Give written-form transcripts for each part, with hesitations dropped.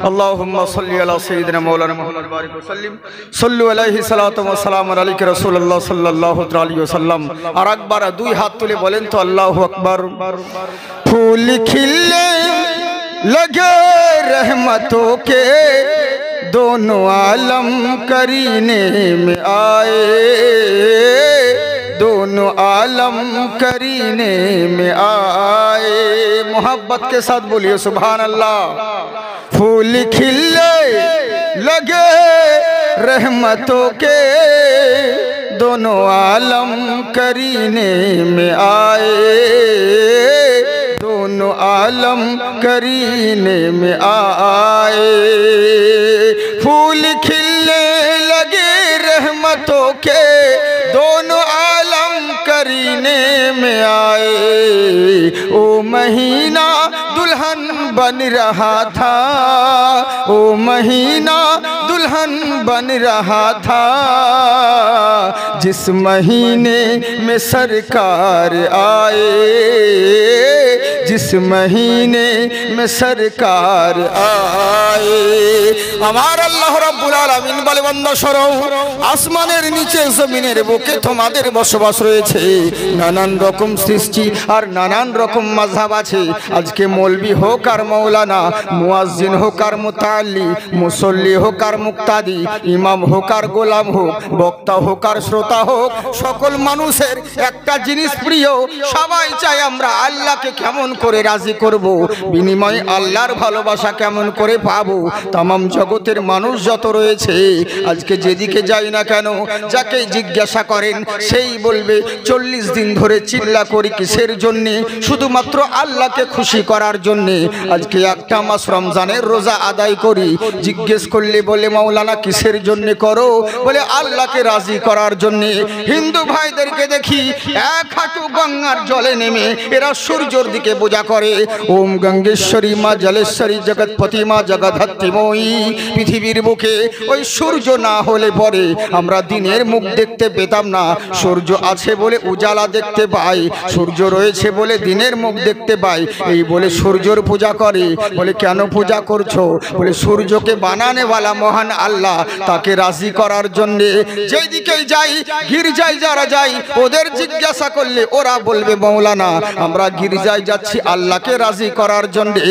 अल्लाहुम्मा सल्लि अला सय्यिदिना मौलाना मुहम्मद बारिक वसल्लिम सल्लु अलैहि सलातु व सलाम अलैका रसूलुल्लाह सल्लल्लाहु अलैहि वसल्लम। और একবার দুই হাত তুলে বলেন তো আল্লাহু আকবার। फूल खिलने लगे रहमतों के दोनों आलम करीने में आए, दोनों आलम करीने में आए। मोहब्बत के साथ बोलिए सुभान अल्लाह। फूल खिलने लगे रहमतों के दोनों आलम करीने में आए, दोनों आलम करीने में आए। फूल खिलने लगे रहमतों के दोनों आलम करीने में आए। ओ महीना दुल्हन बन रहा था, ओ महीना दुल्हन बन रहा था, जिस महीने में सरकार आए, जिस महीने में सरकार आए। আমার আল্লাহ রাব্বুল আলামিন বলে বান্দা শোনো, আসমানের নিচে জমিনের বুকে তোমাদের বসবাস রয়েছে। নানান রকম সৃষ্টি আর নানান রকম মাযহাব আছে। আজকে মৌলবি হোক আর মৌলানা, মুয়াজ্জিন হোক আর মুতাল্লি, মুসল্লি হোক আর মুক্তাদি, ইমাম হোক আর গোলাম হোক, বক্তা হোক আর শ্রোতা হোক, সকল মানুষের একটা জিনিস প্রিয়। সবাই চায় আমরা আল্লাহকে কেমন করে রাজি করব, বিনিময়ে আল্লাহর ভালোবাসা কেমন করে পাবো। तमाम জগতের মানুষ যত রয়েছে আজকে যেদিকে যাই না কেন, যাকে জিজ্ঞাসা করেন সেই বলবে 40 দিন ধরে চিল্লা করি কিসের জন্য? শুধুমাত্র আল্লাহকে খুশি করার জন্য। আজকে একটা মাস রমজানের রোজা আদায় করি, জিজ্ঞেস করলে বলে মাওলানা কিসের জন্য করো? বলে আল্লাহকে রাজি করার জন্য। হিন্দু ভাইদেরকে দেখি এক হাঁটু গঙ্গার জলে নেমে এরা সূর্যের দিকে পূজা করে। ওম গঙ্গেশ্বরী মা জলেশ্বরী জগৎপতি মা জগদ্ধাত্রীময়ী। পৃথিবীর বুকে ওই সূর্য না হলে পরে আমরা দিনের মুখ দেখতে পেতাম না। সূর্য আছে বলে উজালা দেখতে পাই, সূর্য রয়েছে বলে দিনের মুখ দেখতে পাই। এই বলে সূর্যর পূজা করে। বলে কেন পূজা করছো? বলে সূর্যকে বানানেওয়ালা মহান আল্লাহ, তাকে রাজি করার জন্যে। যেই দিকেই যাই, গির্জায় যারা যাই ওদের জিজ্ঞাসা করলে ওরা বলবে মৌলানা আমরা গির্জায় যাচ্ছি আল্লাহকে রাজি করার জন্যে।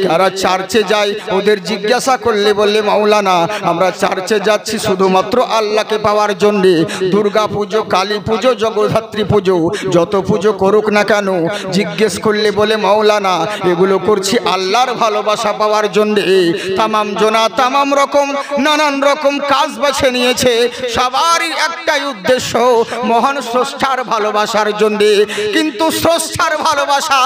যারা চার্চে যায় ওদের জিজ্ঞাসা করলে বললে মাওলানা আমরা চার্চে যাচ্ছি শুধুমাত্র আল্লাহকে পাওয়ার জন্যে। দুর্গা পুজো, কালী পুজো, জগদ্ধাত্রী পুজো, যত পুজো করুক না কেন জিজ্ঞেস করলে বলে মাওলানা এগুলো করছি আল্লাহর ভালোবাসা পাওয়ার জন্যে। তামাম জনা তামাম রকম নানান রকম কাজ বেছে নিয়েছে, সবারই একটাই উদ্দেশ্য মহান স্রষ্টার ভালোবাসার জন্যে। কিন্তু স্রষ্টার ভালোবাসা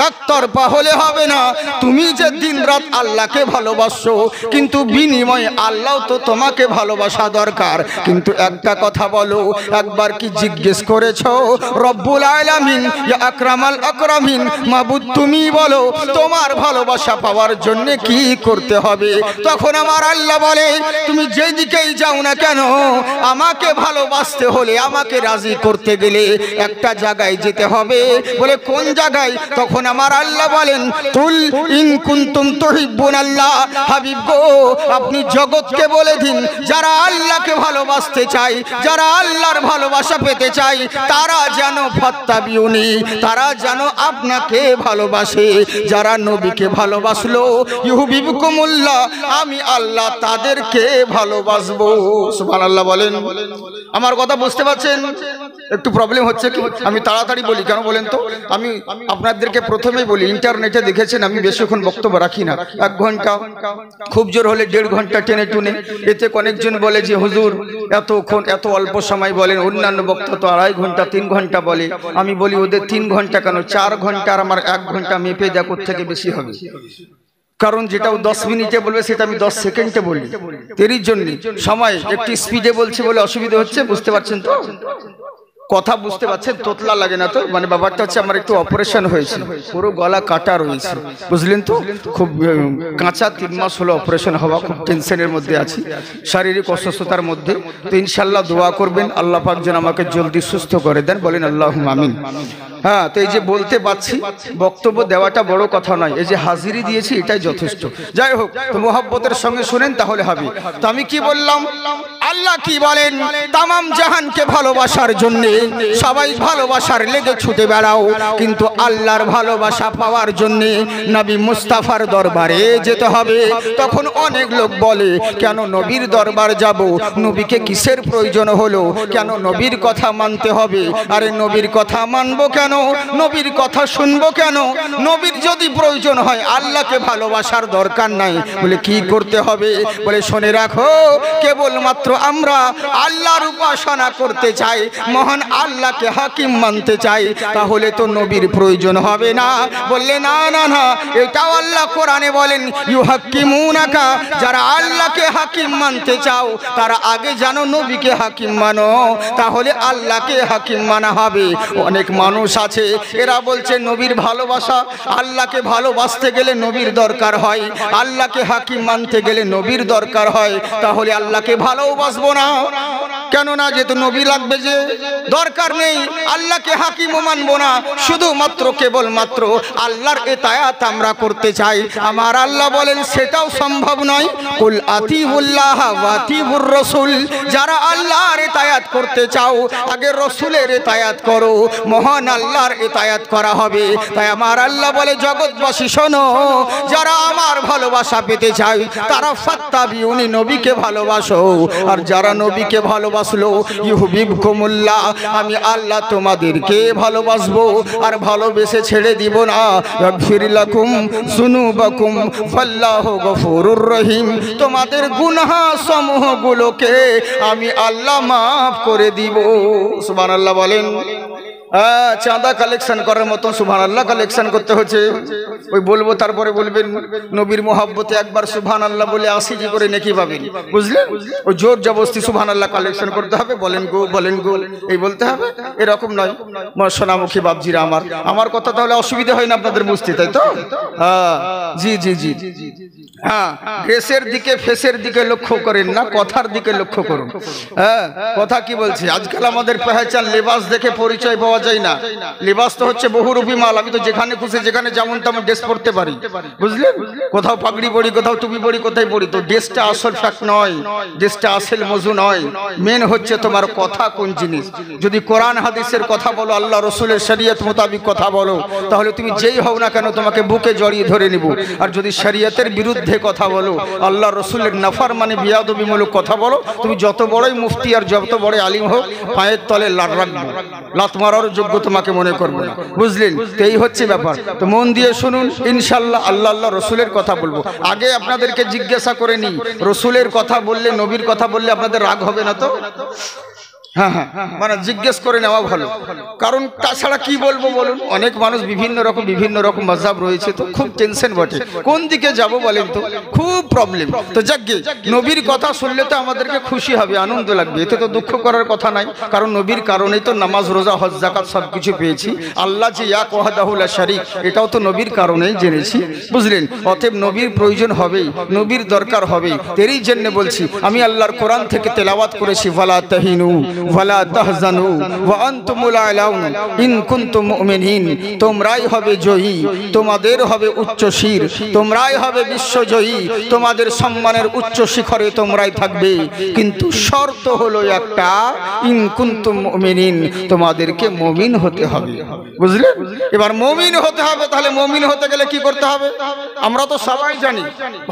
একতরফা হলে হবে না। তুমি যে দিন রাত আল্লাহকে ভালোবাসো, কিন্তু বিনিময়ে আল্লাহ তো তোমাকে ভালোবাসা দরকার। কিন্তু একটা কথা বলো, একবার কি জিজ্ঞেস করেছো রব্বুল আলামিন ইয়া আকরামাল আকরামিন মাবুদ তুমি বলো তোমার ভালোবাসা পাওয়ার জন্য কি করতে হবে? তখন আমার আল্লাহ বলে তুমি যেদিকেই যাও না কেন আমাকে ভালোবাসতে হলে, আমাকে রাজি করতে গেলে একটা জায়গায় যেতে হবে। বলে কোন জায়গায়? তখন আমার আল্লাহ বলেন কুল ইন কুনতুম তুহিব্বুনাল্লাহ। হাবিব গো আপনি জগৎকে বলে দিন যারা আল্লাহকে ভালোবাসতে চায়, যারা আল্লাহর ভালোবাসা পেতে চায় তারা যেন ফাত্তাবিউনি, তারা যেন আপনাকে ভালোবাসে। যারা নবীকে ভালোবাসলো ইউহিব্বুকুমুল্লাহ, আমি আল্লাহ তাদেরকে ভালোবাসবো। সুবহানাল্লাহ বলেন। আমার কথা বুঝতে পারছেন? একটু প্রবলেম হচ্ছে কি? আমি তাড়াতাড়ি বলি কেন বলেন তো? আমি আপনাদেরকে প্রথমেই বলি ইন্টারনেটে দেখেছেন আমি বেশিক্ষণ বক্তব্য রাখি না, 1 ঘন্টা, খুব জোর হলে 1.5 ঘন্টা টেনে টুনে। এতে অনেকজন বলে যে হুজুর এতক্ষণ এত অল্প সময় বলেন, অন্যান্য বক্তা তো 2.5 ঘন্টা 3 ঘন্টা বলে। আমি বলি ওদের 3 ঘন্টা কেন, 4 ঘন্টা আর আমার 1 ঘন্টা মেপে দেখো থেকে বেশি হবে। কারণ যেটাও 10 মিনিটে বলবে সেটা আমি 10 সেকেন্ডে বলি। এরই জন্য সময় একটু স্পিডে বলছি বলে অসুবিধা হচ্ছে, বুঝতে পারছেন তো? কথা বুঝতে পারছেন? তোতলা লাগে না তো? মানে ব্যাপারটা হচ্ছে আমার একটু অপারেশন হয়েছে, পুরো গলা কাটা রয়েছে, বুঝলেন তো? খুব কাঁচা 3 মাস হলো অপারেশন হওয়া, খুব টেনশনের মধ্যে আছি, শারীরিক অসুস্থতার মধ্যে। তো ইনশাল্লাহ দোয়া করবেন আল্লাহ পাক যেন আমাকে জলদি সুস্থ করে দেন, বলেন আল্লাহুম্মা আমিন। হ্যাঁ, তো এই যে বলতে পারছি, বক্তব্য দেওয়াটা বড় কথা নয়, এই যে হাজিরি দিয়েছি এটাই যথেষ্ট। যাই হোক, তো মোহাব্বতের সঙ্গে শুনেন তাহলে হবে। তো আমি কি বললাম, আল্লাহ কি বলেন, তামাম জাহানকে ভালোবাসার জন্য সবাই ভালোবাসার লেগে ছুটে বেড়াও, কিন্তু আল্লাহর ভালোবাসা পাওয়ার জন্য নবী মুস্তাফার দরবারে যেতে হবে। তখন অনেক লোক বলে, কেন নবীর দরবার যাব, নবীকে কিসের প্রয়োজন হলো, কেন নবীর কথা মানতে হবে? আরে নবীর কথা মানবো কেন, নবীর কথা শুনবো কেন? নবীর যদি প্রয়োজন হয়, আল্লাহকে ভালোবাসার দরকার নাই, বলে কি করতে হবে? বলে শুনে রাখো, কেবলমাত্র আমরা আল্লাহর উপাসনা করতে চাই, মহান আল্লাহকে হাকিম মানতে চাই, তাহলে তো নবীর প্রয়োজন হবে না। বললে না না না, এটাও আল্লাহ কোরআনে বলেন, ইউহাক্কিমুনাকা, যারা আল্লাহকে হাকিম মানতে চাও তারা আগে জানো নবীকে হাকিম মানো, তাহলে আল্লাহকে হাকিম মানা হবে। অনেক মানুষ আছে এরা বলছে নবীর ভালোবাসা, আল্লাহকে ভালোবাসতে গেলে নবীর দরকার হয়, আল্লাহকে হাকিম মানতে গেলে নবীর দরকার হয়, তাহলে আল্লাহকে ভালোবাসবো না। কেননা যেহেতু নবী লাগবে, যে দরকার নেই, আল্লাহকে হাকিমও মানবো না, শুধুমাত্র কেবলমাত্র আল্লাহর ইতায়াত আমরা করতে চাই। আমার আল্লাহ বলেন সেটাও সম্ভব নয়। কুল আতিউল্লাহ ওয়া আতিউর রাসূল, যারা আল্লাহর ইতায়াত করতে চাও আগে রাসূলের ইতায়াত করো, মহান আল্লাহর ইতায়াত করা হবে। তাই আমার আল্লাহ বলে, জগৎবাসী শোনো, যারা আমার ভালোবাসা পেতে চাই তারা ফাত্তাবিউনি, নবীকে ভালোবাসো, আর যারা নবীকে ভালোবাসলো ইউহিব্বুকুমুল্লাহ, আমি আল্লাহ তোমাদেরকে ভালোবাসবো আর ভালোবেসে ছেড়ে দিব না। ইয়াগফির লাকুম যুনুবাকুম ফাল্লাহু গফুরুর রহিম, তোমাদের গুনাহ সমূহগুলোকে আমি আল্লাহ মাফ করে দিব। সুবহানাল্লাহ বলেন। চাঁদা কালেকশন করার মতো সুবহানাল্লাহ কালেকশন করতে হচ্ছে। ওই বলবো তারপরে বলবেন নবীর মোহাব্বতে একবার সুবহানাল্লাহ বলে 80 কি করে নেকি পাবেন, বুঝলেন? ওই জোর জবরদস্তি সুবহানাল্লাহ কালেকশন করতে হবে, বলেন গো বলেন গো এই বলতে হবে, এরকম নয়। সোনামুখী বাপজিরা, আমার কথা তাহলে অসুবিধা হয় না আপনাদের বুঝতে, তাই তো? হ্যাঁ, জি জি জি, হ্যাঁ, ড্রেসের দিকে ফেসের দিকে লক্ষ্য করেন না, কথার দিকে লক্ষ্য করুন। হ্যাঁ, কথা কি বলছি, আজকাল আমাদের পেহচান লেবাস দেখে পরিচয় পাওয়া যায় না। লেবাস তো হচ্ছে বহুরূপী মাল, আমি তো যেখানে খুশি যেখানে যেমন তেমন ড্রেস পরতে পারি, বুঝলেন? কোথাও পাগড়ি পরি, কোথাও টুপি পরি, কোথায় পরি, তো ড্রেসটা আসল ফ্যাক্ট নয়, ড্রেসটা আসল মজু নয়। মেন হচ্ছে তোমার কথা কোন জিনিস। যদি কোরআন হাদিসের কথা বলো, আল্লাহ রসুলের শরীয়ত মোতাবিক কথা বলো, তাহলে তুমি যেই হও না কেন তোমাকে বুকে জড়িয়ে ধরে নিব। আর যদি শরীয়তের বিরুদ্ধে কথা বলো, আল্লাহ রসুলের নাফরমানি বিয়াদবিমূলক কথা বলো, তুমি যত বড়ই মুফতি আর যত বড় আলিম হোক, পায়ের তলে লাত রাখবো, লাত মারার যোগ্য তোমাকে মনে করবো না, বুঝলেন? তো এই হচ্ছে ব্যাপার। তো মন দিয়ে শুনুন, ইনশাল্লাহ আল্লাহ আল্লাহ রসুলের কথা বলবো। আগে আপনাদেরকে জিজ্ঞাসা করে নিই, রসুলের কথা বললে, নবীর কথা বললে আপনাদের রাগ হবে না তো? হ্যাঁ হ্যাঁ, মানে জিজ্ঞেস করে নেওয়া ভালো, কারণ তাছাড়া কি বলবো বলুন? অনেক মানুষ বিভিন্ন রকম মাযহাব রয়েছে, তো খুব টেনশন বটে, কোন দিকে যাব বলেন তো, খুব প্রবলেম। তো যাকগে, নবীর কথা শুনলে তো আমাদেরকে খুশি হবে, আনন্দ লাগবে, এতে তো দুঃখ করার কথা নাই, কারণ নবীর কারণেই তো নামাজ রোজা হজ যাকাত সব কিছু পেয়েছি। আল্লাহ যে ইয়া ওয়াহদাহু লা শারীক, এটাও তো নবীর কারণেই জেনেছি, বুঝলেন? অতএব নবীর প্রয়োজন হবেই, নবীর দরকার হবেই। এরই জন্য বলছি, আমি আল্লাহর কোরআন থেকে তেলাওয়াত করেছি, ওয়ালা তাহিনু ওয়ালা তাহজানু ওয়া আনতুমুল আলাউন ইন কুনতুম মুমিনিন, তোমরাই হবে জয়ী, তোমাদের হবে উচ্চ শির, তোমরাই হবে বিশ্বজয়ী, তোমাদের সম্মানের উচ্চ শিখরে তোমরাই থাকবে, কিন্তু শর্ত হলো একটা, ইন কুনতুম মুমিনিন, তোমাদেরকে মুমিন হতে হবে, বুঝলেন? এবার মুমিন হতে হবে, তাহলে মুমিন হতে গেলে কি করতে হবে আমরা তো সবাই জানি,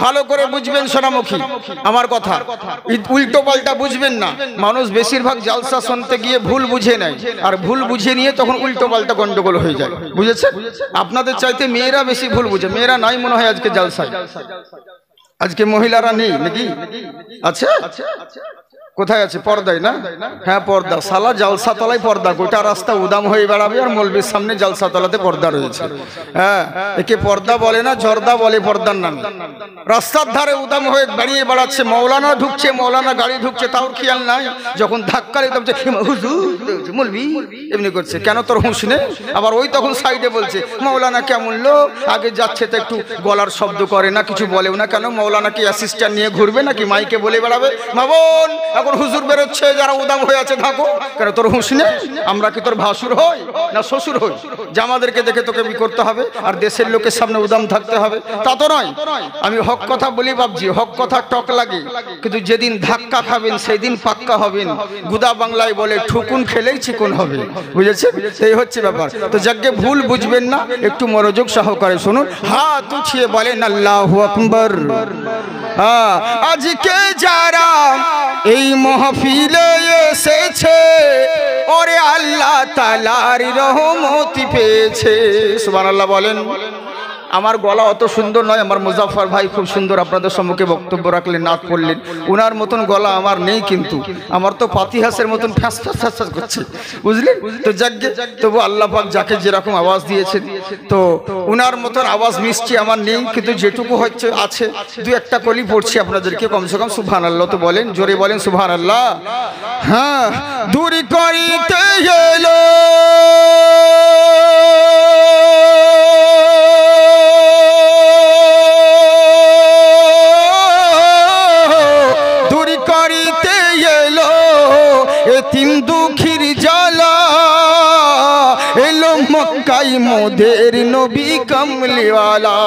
ভালো করে বুঝবেন সোনামুখী আমার কথা, উল্টো পাল্টা বুঝবেন না। মানুষ বেশিরভাগ জালসা শুনতে গিয়ে ভুল বুঝে নেয়, আর ভুল বুঝে নিয়ে তখন উল্টো পাল্টা গন্ডগোল হয়ে যায়, বুঝেছেন? আপনাদের চাইতে মেয়েরা বেশি ভুল বুঝে, মেয়েরা নাই মনে হয় আজকে জালসায়, আজকে মহিলারা নেই নাকি? আচ্ছা, কোথায় আছে? পর্দায় না? হ্যাঁ পর্দা। সালা জালসা তলায় পর্দা, গোটা রাস্তা উদাম হয়ে বেড়াবে আর মৌলবীর সামনে জালসা তলাতে পর্দা রয়েছে। হ্যাঁ, একে পর্দা বলে না, জর্দা বলে পর্দার নামে। রাস্তার ধারে উদাম হয়ে বেরিয়ে বেড়াচ্ছে, মৌলানা ঢুকছে, মৌলানা গাড়ি ঢুকছে, তাও খেয়াল নাই। যখন ধাক্কা লেগে হুজুর মৌলবী এমনি করছে, কেন তোর হুঁশ নেই? আবার ওই তখন সাইডে বলছে মৌলানা কেমন লোক, আগে যাচ্ছে তো একটু গলার শব্দ করে না, কিছু বলেও না। কেন মৌলানা কি অ্যাসিস্ট্যান্ট নিয়ে ঘুরবে নাকি মাইকে বলে বেড়াবে? মাবন এখন হুজুর বেরোচ্ছে, যারা উদাম হয়ে আছে থাকো। কেন তোর হুঁশ নেই? আমরা কি তোর ভাসুর হই না শ্বশুর হই যে আমাদেরকে দেখে তোকে বি করতে হবে আর দেশের লোকের সামনে উদাম থাকতে হবে? তা তো নয়। আমি হক কথা বলি বাবজি, হক কথা টক লাগে, কিন্তু যেদিন ধাক্কা খাবেন সেই দিন পাক্কা হবেন। গুদা বাংলায় বলে ঠুকুন খেলেই চিকুন হবে, বুঝেছেন? এই হচ্ছে ব্যাপার। তো যাকে ভুল বুঝবেন না, একটু মনোযোগ সহকারে শুনুন। হাত উঠিয়ে বলেন আল্লাহু আকবার। আজকে যারা এই মাহফিলে এসেছে ওরে আল্লাহ তাআলার রহমত পেয়েছে। সুবহানাল্লাহ বলেন। আমার গলা অত সুন্দর নয়, আমার মুজাফফর ভাই খুব সুন্দর আপনাদের সম্মুখে বক্তব্য রাখলেন, নাত পড়লেন। ওনার মতন গলা আমার নেই, কিন্তু আমার তো পাতিহাসের মতন ফ্যাঁস ফ্যাঁস ফ্যাঁস ফ্যাঁস করছে, বুঝলেন? তো যাকে তবু আল্লাহ পাক যাকে যেরকম আওয়াজ দিয়েছেন, তো ওনার মতন আওয়াজ মিষ্টি আমার নেই, কিন্তু যেটুকু হচ্ছে আছে দু একটা কলি পড়ছি আপনাদেরকে কমসে কম। সুবহানাল্লাহ তো বলেন, জোরে বলেন সুবহানাল্লাহ। হ্যাঁ, দূর করিতে এলো তিন দুঃখীর জ্বালা, এলো মক্কায় মোদের নবী কামলিওয়ালা।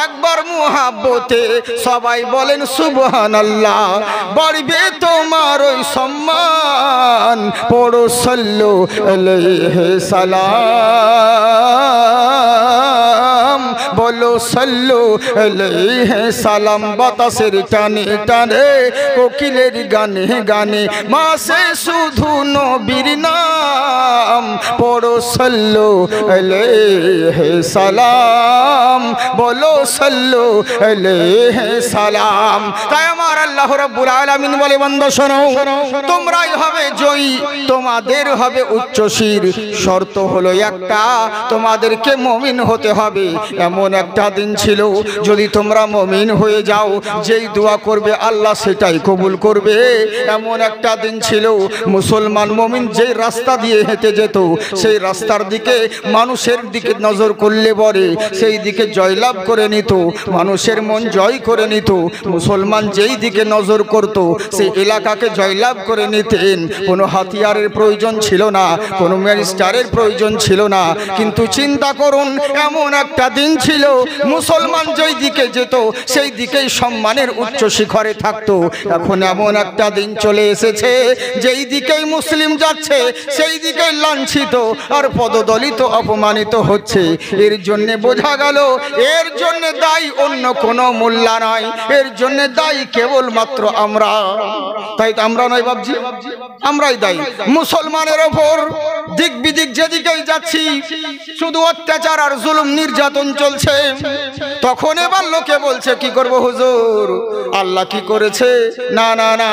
একবার মুহাব্বতে সবাই বলেন সুবহানাল্লাহ, বাড়বে তোমার ওই সম্মান। পড়ো সাল্লু আলাইহি সালাম, বলো সাল্লু আলাইহি সালাম। বাতাসের টানে টানে কোকিলের গানে গানে মাসে শুধু নবীর নাম। পড়ো সাল্লু আলাইহি সালাম, বলো সাল্লু আলাইহি সালাম। তাই আমার আল্লাহ রাব্বুল আলামিন বলে বান্দা শোনো, তোমরাই হবে জয়ী, তোমাদের হবে উচ্চশির। শর্ত হলো একটা, তোমাদেরকে মুমিন হতে হবে। এমন একটা দিন ছিল, যদি তোমরা মুমিন হয়ে যাও, যেই দোয়া করবে আল্লাহ সেটাই কবুল করবে। এমন একটা দিন ছিল, মুসলমান মুমিন যেই রাস্তা দিয়ে হেঁটে যেত, সেই রাস্তার দিকে মানুষের দিকে নজর করলে পরে সেই দিকে জয়লাভ করে নিত, মানুষের মন জয় করে নিত। মুসলমান যেই দিকে নজর করত সেই এলাকাকে জয়লাভ করে নিতেন। কোনো হাতিয়ারের প্রয়োজন ছিল না, কোনো ম্যাজিস্ট্রেটের প্রয়োজন ছিল না। কিন্তু চিন্তা করুন, এমন একটা দিন ছিল, মুসলমান যেই দিকে যেত সেই দিকেই সম্মানের উচ্চ শিখরে থাকতো। এখন এমন একটা দিন চলে এসেছে, যেই দিকেই মুসলিম যাচ্ছে সেই দিকেই লাঞ্ছিত আর পদদলিত অপমানিত হচ্ছে। এর জন্য বোঝা গেল, এর জন্য দায়ী অন্য কোনো মোল্লা নয়, এর জন্য দায়ী কেবলমাত্র আমরা। তাই তো আমরা নয় বাবজি, আমরাই দায়ী। মুসলমানের ওপর দিক বিদিক যেদিকেই যাচ্ছি শুধু অত্যাচার আর জুলুম নির্যাতন চলছে। তখন এবার লোকে বলছে কি করব হুজুর, আল্লাহ কি করেছে? না না না,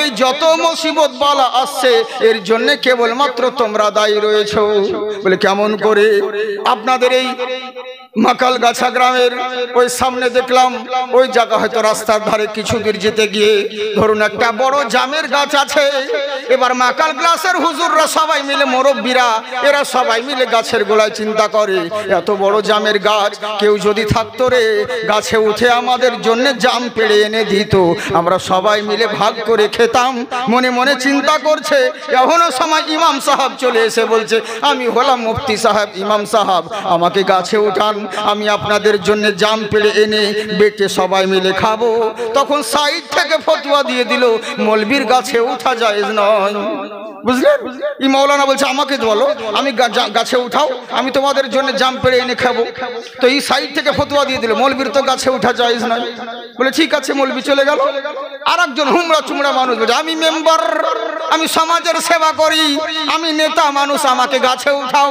এই যত মুসিবত বালা আসছে এর জন্য কেবলমাত্র তোমরা দায়ী রয়েছো। বলে কেমন করে? আপনাদের এই মাকালগাছা গ্রামের ওই সামনে দেখলাম, ওই জায়গা হয়তো রাস্তার ধারে কিছু দূর যেতে গিয়ে ধরুন একটা বড় জামের গাছ আছে। এবার মাকাল গ্লাসের হুজুররা সবাই মিলে, মুরব্বীরা এরা সবাই মিলে গাছের গোড়ায় চিন্তা করে, এত বড় জামের গাছ, কেউ যদি থাকতো রে গাছে উঠে আমাদের জন্য জাম পেড়ে এনে দিত, আমরা সবাই মিলে ভাগ করে খেতাম। মনে মনে চিন্তা করছে। এখনো সময় ইমাম সাহেব চলে এসে বলছে, আমি হলাম মুফতি সাহেব, ইমাম সাহেব আমাকে গাছে উঠান, আমি আপনাদের জন্য জাম পেড়ে এনে বেটে সবাই মিলে খাবো। তখন সাইড থেকে ফতোয়া দিয়ে দিল, মৌলবীর গাছে উঠা জায়েজ নয়। বুঝলেন? এই মৌলানা বলছে আমাকে বলো, আমি গাছে উঠাও, আমি তোমাদের জন্য জাম পেড়ে এনে খাবো। তো এই সাইড থেকে ফতোয়া দিয়ে দিল, মৌলবীর তো গাছে উঠা জায়েজ নয়। বলে ঠিক আছে, মৌলবী চলে গেল। আর একজন হুমড়া চুমড়া মানুষ বলছে, আমি মেম্বার, আমি সমাজের সেবা করি, আমি নেতা মানুষ, আমাকে গাছে উঠাও,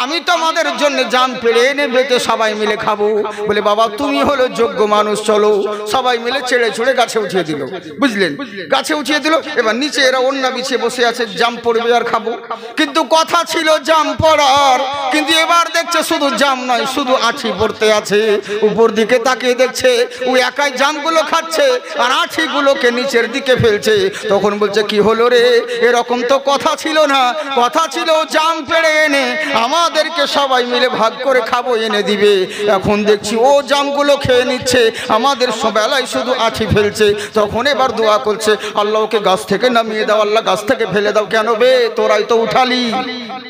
আমি তোমাদের জন্য জাম পেড়ে এনে বেটে সবাই মিলে খাবো। বলে বাবা তুমি হলো যোগ্য মানুষ, চলো। সবাই মিলে ছেড়ে ছুড়ে গাছে উঠিয়ে দিল, বুঝলেন? গাছে উঠিয়ে দিল। এবার নিচে এরা ওন্না বিছিয়ে বসে আছে, জাম পড়বে আর খাবো। কিন্তু কথা ছিল জাম পড়ার, কিন্তু এবার দেখছে শুধু জাম নয়, শুধু আঁঠি পড়তে আছে। উপর দিকে তাকিয়ে দেখছে ও একাই জামগুলো খাচ্ছে আর আঁঠিগুলোকে নিচের দিকে ফেলছে। তখন বলছে কি হলো রে, এরকম তো কথা ছিল না, কথা ছিল জাম পেড়ে এনে আমাদেরকে সবাই মিলে ভাগ করে খাবো, এনে দিবে। এখন দেখছি ও জামগুলো খেয়ে নিচ্ছে, আমাদের বেলায় শুধু আঁঠি ফেলছে। তখন এবার দোয়া করছে, আল্লাহ ওকে গাছ থেকে নামিয়ে দাও, আল্লাহ গাছ থেকে ফেলে দাও। কেন বে, তোরাই তো উঠালি,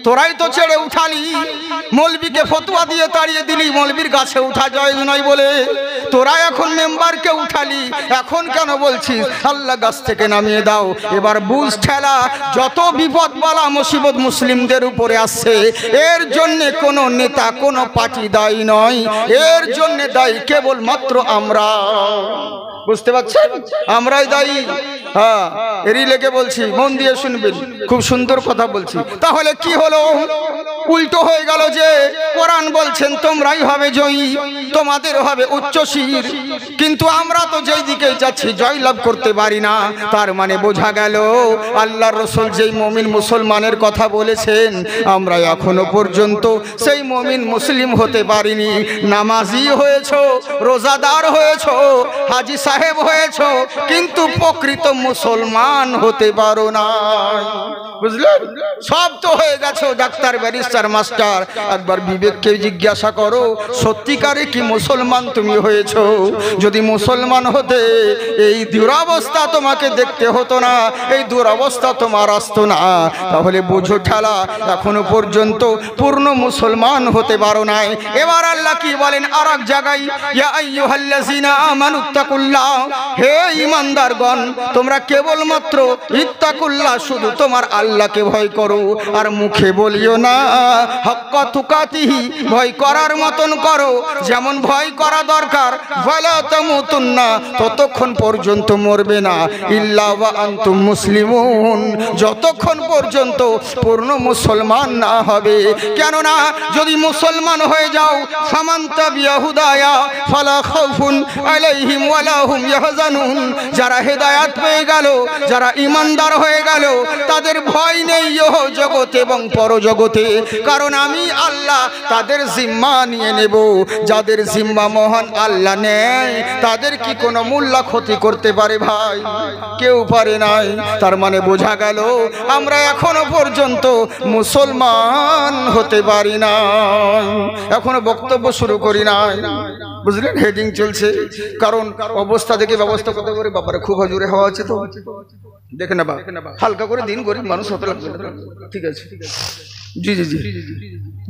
তোরাই তো ছেড়ে উঠালি, মৌলবীকে ফতোয়া দিয়ে তাড়িয়ে দিলি, মৌলবীর গাছে উঠা জায়েজ নয় বলে তোরা এখন মেম্বারকে উঠালি, এখন কেন বলছিস আল্লাহ গাছ থেকে নামিয়ে দাও? এবার বুঝ ঠেলা, যত বিপদ বালা মুসিবত মুসলিমদের উপরে আসছে, এর জন্য কোনো নেতা কোনো পার্টি দায়ী নয়, এর জন্য দায়ী কেবলমাত্র আমরা। বুঝতে পারছেন? আমরাই দায়ী। হ্যাঁ, এরই লেগে বলছি, মন দিয়ে শুনবেন, খুব সুন্দর কথা বলছি। তাহলে কি হলো? উল্টো হয়ে গেল যে কোরআন বলছেন তোমরাই হবে জয়ী, তোমাদের হবে উচ্চ শির, কিন্তু আমরা তো যেই দিকে যাচ্ছি জয়লাভ করতে পারি না। তার মানে বোঝা গেল আল্লাহর রাসূল যেই মুমিন মুসলমানের কথা বলেছেন, আমরা এখনো পর্যন্ত সেই মুমিন মুসলিম হতে পারিনি। নামাজি হয়েছো, রোজাদার হয়েছো, হাজি সাহেব হয়েছো, কিন্তু প্রকৃত মুসলমান হতে পারো না। বুঝলেন? সব তো হয়ে গেছো ডাক্তার, ব্যারিস্টার, মাস্টার। একবার বিবেককে জিজ্ঞাসা করো, সত্যিকারে কি মুসলমান তুমি হয়েছো? যদি মুসলমান হতে এই দুরবস্থা তোমাকে দেখতে হতো না, এই দুরবস্থা তোমার আসতো না। তাহলে বুঝো ঠেলা, এখনো পর্যন্ত পূর্ণ মুসলমান হতে পারো নাই। এবার আল্লাহ কি বলেন আর এক জায়গায়, ইয়া আইয়ুহাল্লাযিনা আমানুত্তাকুল্লাহ, হে ঈমানদারগণ তোমরা কেবলমাত্র ইত্তাকুল্লাহ, শুধু তোমার আল্লাহকে ভয় করো, আর মুখে বলিও না হাক্কা তুকাতিহি, ভয় করার মতন করো, যেমন ভয় করা দরকার। ওয়ালা তামুতুন্না, ততক্ষণ পর্যন্ত মরবে না, ইল্লা ওয়া আনতুম মুসলিমুন, যতক্ষণ পর্যন্ত পূর্ণ মুসলমান না হবে। কেননা যদি মুসলমান হয়ে যাও, ফামান তাবিয়া হুদায়া ফালা খাউফুন আলাইহিম ওয়ালা হুম ইয়াহজানুন, যারা হেদায়েত পেয়ে গেল, যারা ঈমানদার হয়ে গেল, তাদের ভয় নেই ইহ জগতে এবং পরজগতে। কারণ আমি আল্লাহ তাদের জিম্মা নিয়ে নেব। যাদের জিম্মা মহান আল্লাহ নেয়, তাদের কি কোনো মূল্য ক্ষতি করতে পারে ভাই? কেউ পারে নাই। তার মানে বোঝা গেল আমরা এখনো পর্যন্ত মুসলমান হতে পারি না, এখনো বক্তব্য শুরু করি নাই। বুঝলেন? হেডিং চলছে, কারণ অবস্থা দেখে ব্যবস্থা করতে পারে। বাবারে খুব হজুরে হওয়া আছে, তো দেখে নেবা, হালকা করে দিন, গরিব মানুষ হতে লাগবে। ঠিক আছে, জি জি জি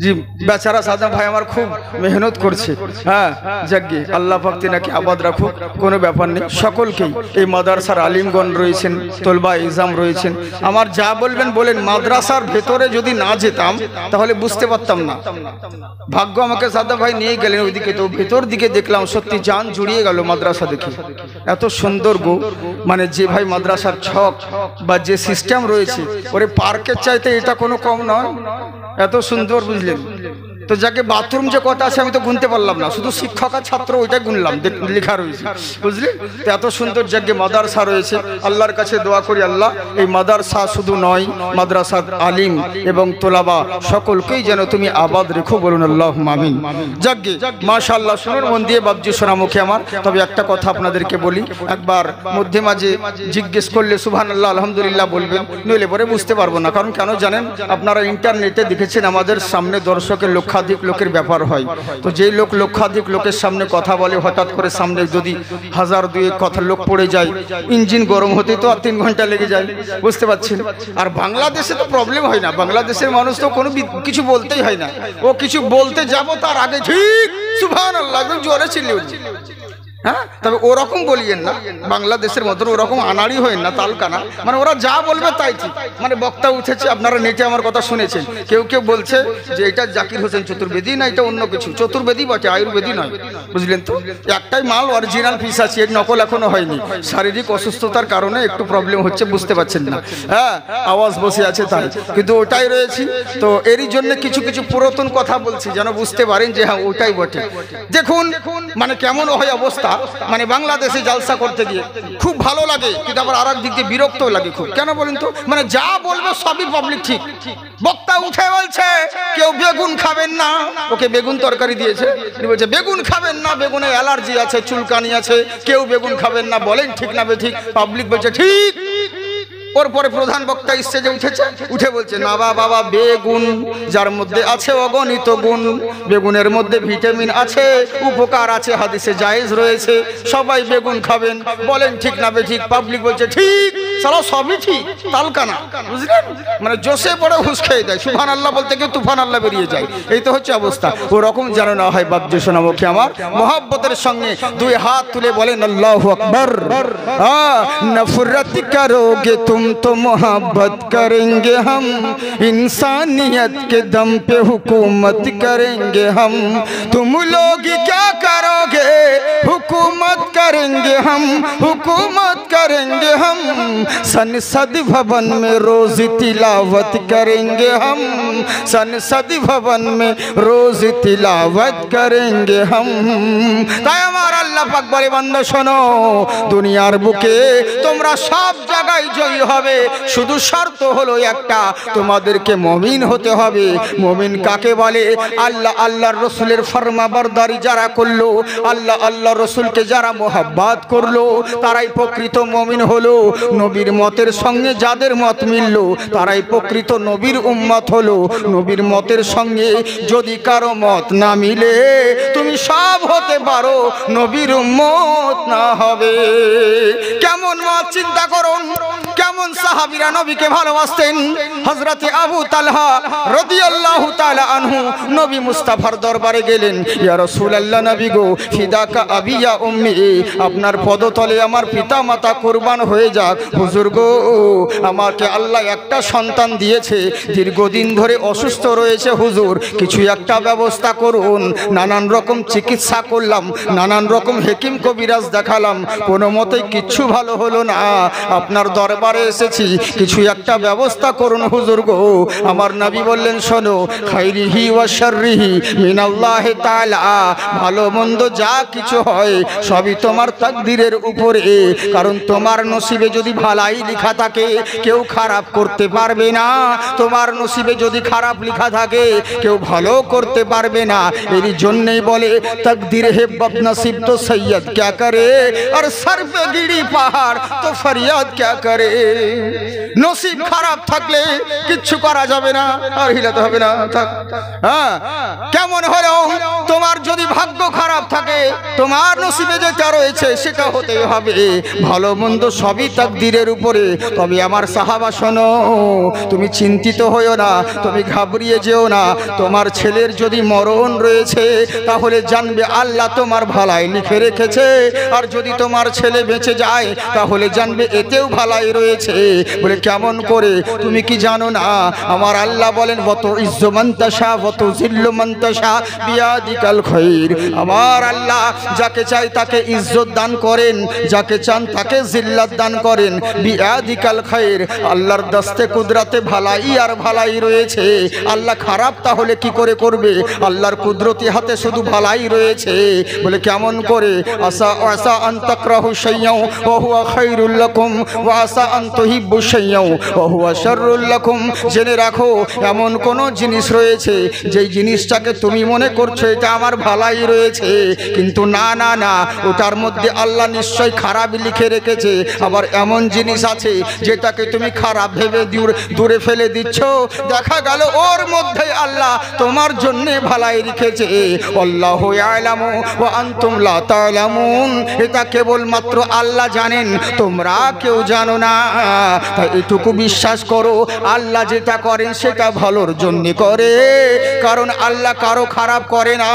জি, বেচারা সাদা ভাই আমার খুব মেহনত করছে। হ্যাঁ, যাকগে আল্লাহ পাক তিনাকে আবাদ রাখুক, কোনো ব্যাপার নেই। সকলকেই এই মাদ্রাসার আলিমগণ রয়েছেন, তলবা ইজাম রয়েছেন, আমার যা বলবেন বলেন। মাদ্রাসার ভেতরে যদি না যেতাম তাহলে বুঝতে পারতাম না। ভাগ্য আমাকে সাদা ভাই নিয়ে গেলেন ওইদিকে, তো ভেতর দিকে দেখলাম সত্যি জান জুড়িয়ে গেল মাদ্রাসা দেখে। এত সুন্দর গো, মানে যে ভাই মাদ্রাসার ছক বা যে সিস্টেম রয়েছে, ওরে পার্কের চাইতে এটা কোনো কম নয়, এত সুন্দর। বুঝলেন? তো যাকে বাথরুম যে কথা আছে আমি তো গুনতে পারলাম না, শুধু শিক্ষক আর ছাত্র ওইটা গুনলাম, লেখা রয়েছে। বুঝলেন? তো এত সুন্দর জায়গায় মাদ্রাসা রয়েছে। আল্লাহর কাছে দোয়া করি আল্লাহ এই মাদ্রাসা শুধু নয়, মাদ্রাসার আলিম এবং তোলাবা সকলকেই যেন তুমি আবাদ রেখো, বলুন আল্লাহুম্মা আমিন। যাকগে মাশাআল্লাহ, শুনুন মন দিয়ে বাবজি শোনা মুখে আমার। তবে একটা কথা আপনাদেরকে বলি, একবার মধ্যে মাঝে জিজ্ঞেস করলে সুবহানাল্লাহ আলহামদুলিল্লাহ বলবেন, নইলে পরে বুঝতে পারবো না। কারণ কেন জানেন? আপনারা ইন্টারনেটে দেখেছেন আমাদের সামনে দর্শকের লক্ষাধিক লোকের ব্যাপার হয়। তো যেই লোক লক্ষাধিক লোকের সামনে কথা বলে, হঠাৎ করে সামনে যদি 1000-2 কথা লোক পড়ে যায়, ইঞ্জিন গরম হতে তো আর 3 ঘন্টা লেগে যায়। বুঝতে পারছেন? আর বাংলাদেশে তো প্রবলেম হয় না, বাংলাদেশের মানুষ তো কোনো কিছু বলতেই হয় না। ও কিছু বলতে যাব তার আগে ঠিক সুবহানাল্লাহ একদম জোরে চিল্লিয়ে উঠছে। হ্যাঁ, তবে ওরকম বলিয়েন না, বাংলাদেশের মতন ওরকম আনাড়ি হয়েন না, তালকানা। মানে ওরা যা বলবে তাই ঠিক। মানে বক্তা উঠেছে, আপনারা নেটে আমার কথা শুনেছেন, কেউ কেউ বলছে যে এটা জাকির হোসেন চতুর্বেদী না, এটা অন্য কিছু। চতুর্বেদী বটে, আয়ুর্বেদী নয়, বুঝলেন তো। একটাই মাল অরিজিনাল পিস আছে, এর নকল এখনো হয়নি। শারীরিক অসুস্থতার কারণে একটু প্রবলেম হচ্ছে, বুঝতে পারছেন না। হ্যাঁ, আওয়াজ বসে আছে তাই, কিন্তু ওটাই রয়েছি। তো এরই জন্য কিছু কিছু পুরাতন কথা বলছি, যেন বুঝতে পারেন যে হ্যাঁ ওটাই বটে। দেখুন মানে কেমন হয় অবস্থা। মানে বাংলাদেশে জালসা করতে গিয়ে খুব ভালো লাগে, কিন্তু আবার আর এক দিক দিয়ে বিরক্ত লাগে খুব। কেন বলেন তো? মানে যা বলবে সবই পাবলিক ঠিক। বক্তা উঠে বলছে কেউ বেগুন খাবেন না, ওকে বেগুন তরকারি দিয়েছে, বলছে বেগুন খাবেন না, বেগুনে অ্যালার্জি আছে, চুলকানি আছে, কেউ বেগুন খাবেন না। বলেন ঠিক না বেঠিক? পাবলিক বলছে ঠিক। ওর পরে প্রধান বক্তা স্টেজে উঠেছে, উঠে বলছে না বাবা, বেগুন যার মধ্যে আছে অগণিত গুণ, বেগুনের মধ্যে ভিটামিন আছে, উপকার আছে, হাদিসে জায়েজ রয়েছে, সবাই বেগুন খাবেন। বলেন ঠিক না বেঠিক? পাবলিক বলছে ঠিক। সালা সবই ঠিক, তালকানা, বুঝলেন? মানে জোশে পড়ে হুঁশ খেয়ে দেয়, সুবহান আল্লাহ বলতে গিয়ে তুফান আল্লাহ বেরিয়ে যায়। এই তো হচ্ছে অবস্থা। ওরকম যেন না হয়। বাদ্য শোনামুখী আমার মোহাব্বতের সঙ্গে দুই হাত তুলে বলেন আল্লাহু আকবার। নফরত করোগে तुम तो मोहब्बत करेंगे हम, इंसानियत के दम पे हुकूमत करेंगे हम। तुम लोग क्या करोगे? हुकूमत करेंगे हम, हुकूमत करेंगे हम। संसद भवन में रोज तिलावत करेंगे हम, संसद भवन में रोज तिलावत करेंगे हम। তাই আমার আল্লাহ পাক বলে বান্দা শোনো, দুনিয়ার বুকে তোমরা সব জায়গায় জয়ী হবে, শুধু শর্ত হলো একটা, তোমাদেরকে মুমিন হতে হবে। মুমিন কাকে বলে? আল্লাহর রাসূলের ফরমাবরদারি যারা করলো, আল্লাহর রাসূলকে যারা মোহাব্বত করলো, তারাই প্রকৃত মুমিন হলো। নবীর মতের সঙ্গে যাদের মত মিললো, তারাই প্রকৃত নবীর উম্মত হলো। নবীর মতের সঙ্গে যদি কারো মত না মিলে, তুমি সব হতে পারো, নবীর উম্মত না হবে। কেমন মত চিন্তা করুন, কেমন সাহাবীরা নবীকে ভালোবাসতেন। হযরতে আবু তালহা রাদিয়াল্লাহু তাআলা আনহু নবী মুস্তাফার দরবারে গেলেন, ইয়া রাসূলুল্লাহ, নবী গো, ফিদাকা আবি ইয়া উম্মি, আপনার পদতলে আমার পিতা মাতা কুরবান হয়ে যাক। হুজুর গো, আমাকে আল্লাহ একটা সন্তান দিয়েছে, দীর্ঘদিন ধরে অসুস্থ রয়েছে, হুজুর কিছু একটা ব্যবস্থা করুন। নানান রকম চিকিৎসা করলাম, নানান রকম হেকিম কবিরাজ দেখালাম, কোনো মতেই কিচ্ছু ভালো হলো না। আপনার দরবারে এসেছি, কিছু একটা ব্যবস্থা করুন হুজুর গো। আমার নবী বললেন, শোনো, খাইরিহি ওয়া শাররিহি মিনাল্লাহি তাআলা, ভালো মন্দ যা কিছু হয় সবই তোমার তাকদীরের উপরে। কারণ তোমার নসিবে যদি ভালাই লেখা থাকে, কেউ খারাপ করতে পারবে না। তোমার নসিবে যদি খারাপ লেখা থাকে, কেউ ভালো করতে পারবে না। এর জন্যই বলে তকদীর হে বদনসিব তো সৈয়দ क्या करे, और सर पे गिरी पहाड़ तो फरियाद क्या करे। নসিব খারাপ থাকলে কিচ্ছু করা যাবে না, আর হিলাতে হবে না। হ্যাঁ, কেমন হলো তোমার যদি ভাগ্য খারাপ থাকে, তোমার নসিবে যেটা রয়েছে সেটা হতেই হবে। ভালো মন্দ সবই তাকদীরের উপরে। তবে আমার সাহাবা শোনো, তুমি চিন্তিত হইও না, তুমি ঘাবড়িয়ে যেও না। তোমার ছেলের যদি মরণ রয়েছে, তাহলে জানবে আল্লাহ তোমার ভালাই লিখে রেখেছে। আর যদি তোমার ছেলে বেঁচে যায়, তাহলে জানবে এতেও ভালাই রয়েছে। বলে কেমন করে? তুমি কি জানো না আমার আল্লাহ বলেন, বত ইজ্জু মান তাশা বত জিল্লু মান তাশা বিয়াদিকাল খায়র। আমার আল্লাহ যাকে চাই তাকে ইজ্জত দান করেন, যাকে চান তাকে জিল্লাত দান করেন। বিয়াদিকাল খায়র, আল্লাহর দস্তে কুদরতে ভালাই আর ভালাই রয়েছে। আল্লাহ খারাপ তাহলে কি করে করবে? আল্লাহর কুদরতি হাতে শুধু ভালাই রয়েছে। বলে কেমন করে? আসা আসা আন তাকরাহু শাইয়াও ওয়া হুয়া খায়রুল লাকুম ওয়া আসা আন তুহিব্বু শাইয়াও ওয়া হুয়া শাররুল লাকুম। জেনে রাখো, এমন কোন জিনিস রয়েছে যেই জিনিসটাকে তুমি মনে করছো এটা আমার ভালাই রয়েছে, কিন্তু না না না, ওটার মধ্যে আল্লাহ নিশ্চয় খারাপ লিখে রেখেছে। আবার এমন জিনিস জিনিস আছে যেটাকে তুমি খারাপ ভেবে দূরে ফেলে দিচ্ছ, দেখা গেল ওর মধ্যে আল্লাহ তোমার জন্য ভালাই রেখেছে। আল্লাহু ইয়ালামু ওয়া আনতুম লা তা'লামুন, এটা কেবলমাত্র আল্লাহ জানেন, তোমরা কেউ জানো না। তাই এটুকু বিশ্বাস করো, আল্লাহ যেটা করেন সেটা ভালোর জন্য করে, কারণ আল্লাহ কারো খারাপ করে না।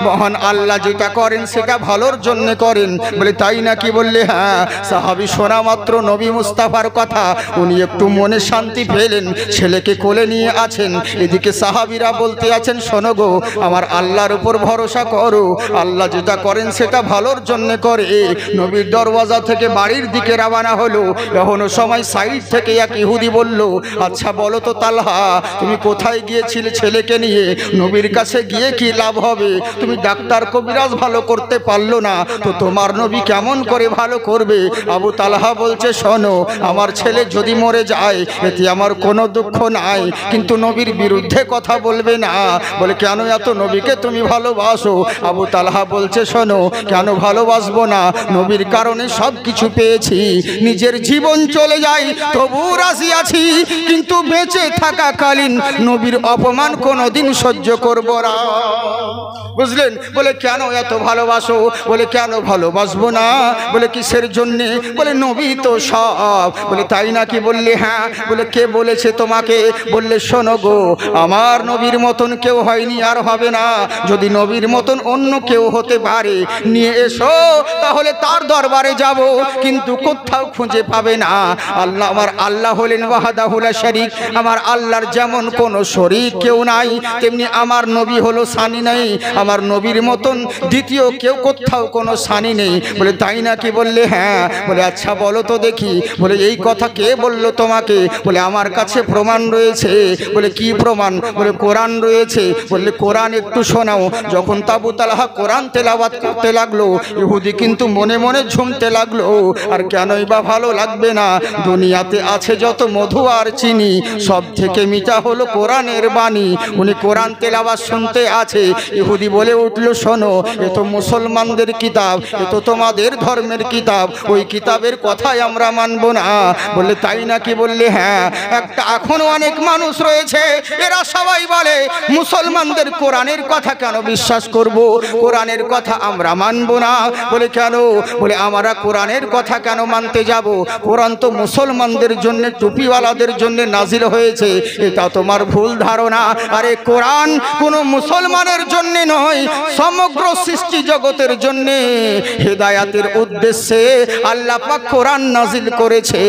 মহান আল্লাহ যেটা করেন সেটা ভালোর জন্য করেন। বলে তাই নাকি? বললে হ্যাঁ। সাহাবী শোনা মাত্র নবী মুস্তাফার কথা উনি একটু মনে শান্তি পেলেন, ছেলেকে কোলে নিয়ে আছেন, এদিকে সাহাবীরা বলতে আছেন শোনো গো, আমার আল্লাহর উপর ভরসা করো, আল্লাহ যেটা করেন সেটা ভালোর জন্য করে। নবীর দরওয়াজা থেকে বাড়ির দিকে রওনা হলো। এখনো সময় সাইড থেকে এক ইহুদি বলল, আচ্ছা বলো তো তালহা, তুমি কোথায় গিয়েছিলে ছেলেকে নিয়ে? নবীর কাছে গিয়ে কি লাভ হবে? তুমি ডাক্তার কবিরাজ ভালো করতে পারলো না, তো তোমার নবী কেমন করে ভালো করবে? আবু তালহা বলছে শোনো, আমার ছেলে যদি মরে যায় এতে আমার কোনো দুঃখ নাই, কিন্তু নবীর বিরুদ্ধে কথা বলবে না। বলে কেন? এত নবীকে তুমি ভালোবাসো। আবু তালহা বলছে শোনো, কেন ভালোবাসবো না? নবীর কারণে সব কিছু পেয়েছি, নিজের জীবন চলে যায় তবু রাজি আছি, কিন্তু বেঁচে থাকাকালীন নবীর অপমান কোনোদিন সহ্য করব না। বুঝলেন? বলে কেন এত ভালোবাসো? বলে কেন ভালোবাসবো না? বলে কিসের জন্যে? বলে নবী তো সব। বলে তাই নাকি? বললে হ্যাঁ। বলে কে বলেছে তোমাকে? বললে শোনো গো, আমার নবীর মতন কেউ হয়নি আর হবে না, যদি নবীর মতন অন্য কেউ হতে পারে নিয়ে এসো, তাহলে তার দরবারে যাব, কিন্তু কোথাও খুঁজে পাবে না। আল্লাহ, আমার আল্লাহ হলেন ওয়াহদাহু লা শারীক, আমার আল্লাহর যেমন কোনো শরীক কেউ নাই, তেমনি আমার নবী হলো সানি নেই, আমার নবীর মতন দ্বিতীয় কেউ কোথাও কোনো সানি নেই। বলে তাই নাকি? বললে হ্যাঁ। বলে আচ্ছা বলো তো দেখি। বলে এই কথা কে বললো তোমাকে? বলে আমার কাছে প্রমাণ রয়েছে। বলে কি প্রমাণ? বলে কোরআন রয়েছে। বললে কোরআন একটু শোনাও। যখন আবু তালহা কোরআন তেলাওয়াত করতে লাগলো, ইহুদি কিন্তু মনে মনে ঝুমতে লাগলো। আর কেনই বা ভালো লাগবে না? দুনিয়াতে আছে যত মধু আর চিনি, সব থেকে মিঠা হলো কোরআনের বাণী। উনি কোরআন তেলাওয়াত শুনতে আছে, ইহুদি বলে উঠলো শোনো, এ তো মুসলমানদের কিতাব, এ তো তোমাদের ধর্মের কিতাব, ওই কিতাবের কথাই আমরা মানব না। বললে তাই নাকি? বললে হ্যাঁ। একটা এখনো অনেক মানুষ রয়েছে, এরা সবাই বলে মুসলমানদের কোরআনের কথা কেন বিশ্বাস করব, কোরআনের কথা আমরা মানব না। বলে কেন? বলে আমরা কোরআনের কথা কেন মানতে যাব? কোরআন তো মুসলমানদের জন্য, টুপিওয়ালাদের জন্য নাজিল হয়েছে। এটা তোমার ভুল ধারণা। আরে কোরআন কোনো মুসলমানের জন্য নয়, সমগ্র সৃষ্টি জগতের জন্য হেদায়াতের উদ্দেশ্যে আল্লাহ পাক কোরআন নাজিল করেছে,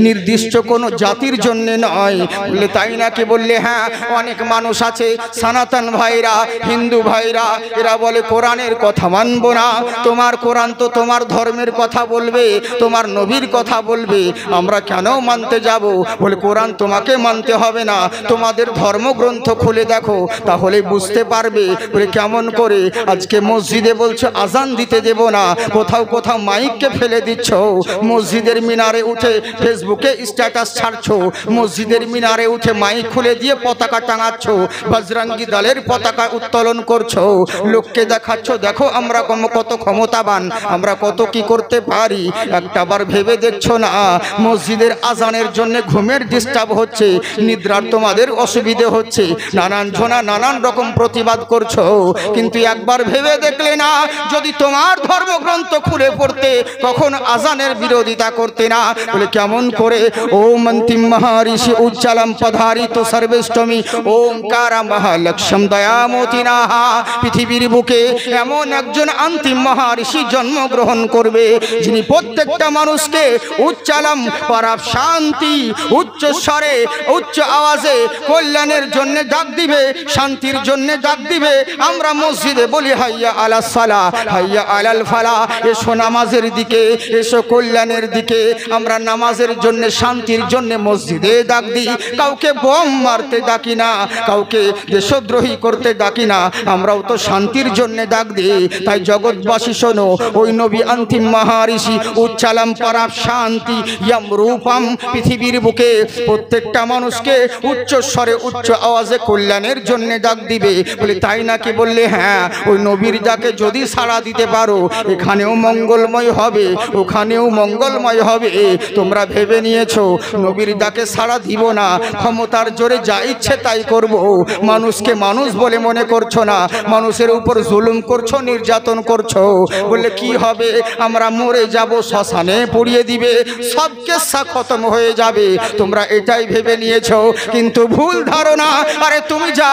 নির্দিষ্ট কোনো জাতির জন্য নয়। বললে তাই নাকি? বললে হ্যাঁ। অনেক মানুষ আছে সনাতন ভাইরা, হিন্দু ভাইরা, এরা বলে কোরআনের কথা মানব না, তোমার কোরআন তো তোমার ধর্মের কথা বলবে, তোমার নবীর কথা বলবে, আমরা কেন মানতে যাব? বলে কোরআন তোমাকে মানতে হবে না, তোমাদের ধর্মগ্রন্থ খুলে দেখো, তাহলে বুঝতে পারবে। বলে কেমন করে? আজকে মসজিদে বলছো আজান দিতে দেব না, কোথাও কোথাও মাইককে ফেলে দিচ্ছ, মসজিদের মিনারে উঠে ফেসবুকে স্ট্যাটাস ছাড়ছো, মসজিদের মিনারে উঠে মাইক খুলে দিয়ে পতাকা টাঙাচ্ছ, বজরঙ্গি দলের পতাকা উত্তোলন করছো, লোককে দেখাচ্ছ দেখো আমরা কত ক্ষমতাবান, আমরা কত কি করতে পারি। একটাবার ভেবে দেখছো না মসজিদের আজানের জন্য ঘুমের ডিস্টার্ব হচ্ছে, নিদ্রার তোমাদের অসুবিধে হচ্ছে, নানান জনা নানান রকম প্রতিবাদ করছো, কিন্তু একবার ভেবে দেখলে না যদি তোমার ধর্মগ্রন্থ খুলে পড়তে কখন আজানের বিরোধিতা করতে না? বলে কেমন করে? ওম অন্তিম মহারিষি উজ্জ্বলম পধারিত সর্বেষ্টমী ওমকার মহালক্ষ্যম দয়ামতিনাহা। পৃথিবীর বুকে এমন একজন অন্তিম মহারিষি জন্মগ্রহণ করবে যিনি প্রত্যেকটা মানুষকে উচ্চালম পরাপ শান্তি, উচ্চ স্বরে উচ্চ আওয়াজে কল্যাণের জন্য ডাক দিবে, শান্তির জন্য ডাক দিবে। আমরা মসজিদে বলি হাইয়া আলাস সালাহ, হাইয়া আলাল ফালাহ, এসো নামাজের দিকে, এসো কল্যাণের দিকে। আমরা নামাজের জন্য, শান্তির জন্য মসজিদে ডাক দিই, কাউকে বোম মারতে ডাকি না, কাউকে দেশদ্রোহী করতে ডাকি না, আমরাও তো শান্তির জন্য ডাক দিই। তাই জগৎবাসী শোনো, ওই নবী অন্তিম মহারিষি উচ্চালম পরাপ শান্তি ইয়াম রূপম, পৃথিবীর বুকে প্রত্যেকটা মানুষকে উচ্চ স্বরে উচ্চ আওয়াজে কল্যাণের জন্য ডাক দিবে। বলে তাই নাকি? বললে হ্যাঁ। ওই নবীর ডাকে যদি সাড়া দিতে পারো, এখানেও মঙ্গলময় হবে, ওখানেও মঙ্গলময় হবে। তোমরা ভেবে নিয়েছো নবীর ডাকে সাড়া দিব না, ক্ষমতার জোরে যা ইচ্ছে তাই করব। মানুষকে মানুষ বলে মনে করছো না, মানুষের উপর জুলুম করছো, নির্যাতন করছো। বললে কি হবে? আমরা মরে যাব, শ্মশানে পুড়িয়ে দিবে, সব কেসা খতম হয়ে যাবে। তোমরা এটাই ভেবে নিয়েছো, কিন্তু ভুল ধারণা। আরে তুমি যা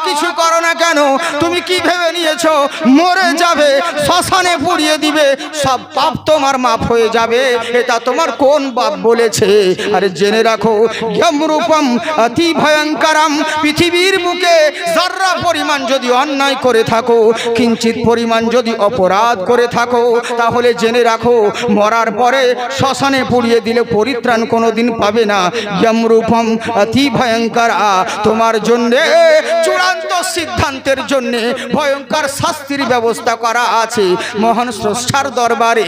কিছু করো না কেন, তুমি কি ভেবে নিয়েছো মরে যাবে, শ্মশানে পুড়িয়ে দিবে, সব পাপ তোমার মাফ হয়ে যাবে? এটা তোমার কোন বাপ বলেছে? আরে জেনে রাখো, যমরূপম অতি ভয়ঙ্করম। পৃথিবীর বুকে যারা পরিমাণ যদি অন্যায় করে থাকো, কিঞ্চিত পরিমাণ যদি অপরাধ করে থাকো, তাহলে জেনে রাখো মরার পরে শ্মশানে পুড়িয়ে দিলে পরিত্রাণ কোনোদিন পাবে না। যমরূপম অতি ভয়ঙ্কর। তোমার জন্যে চূড়ান্ত সিদ্ধান্তের জন্য ভয়ঙ্কর শাস্তির ব্যবস্থা করা আছে মহান স্রষ্টার দরবারে।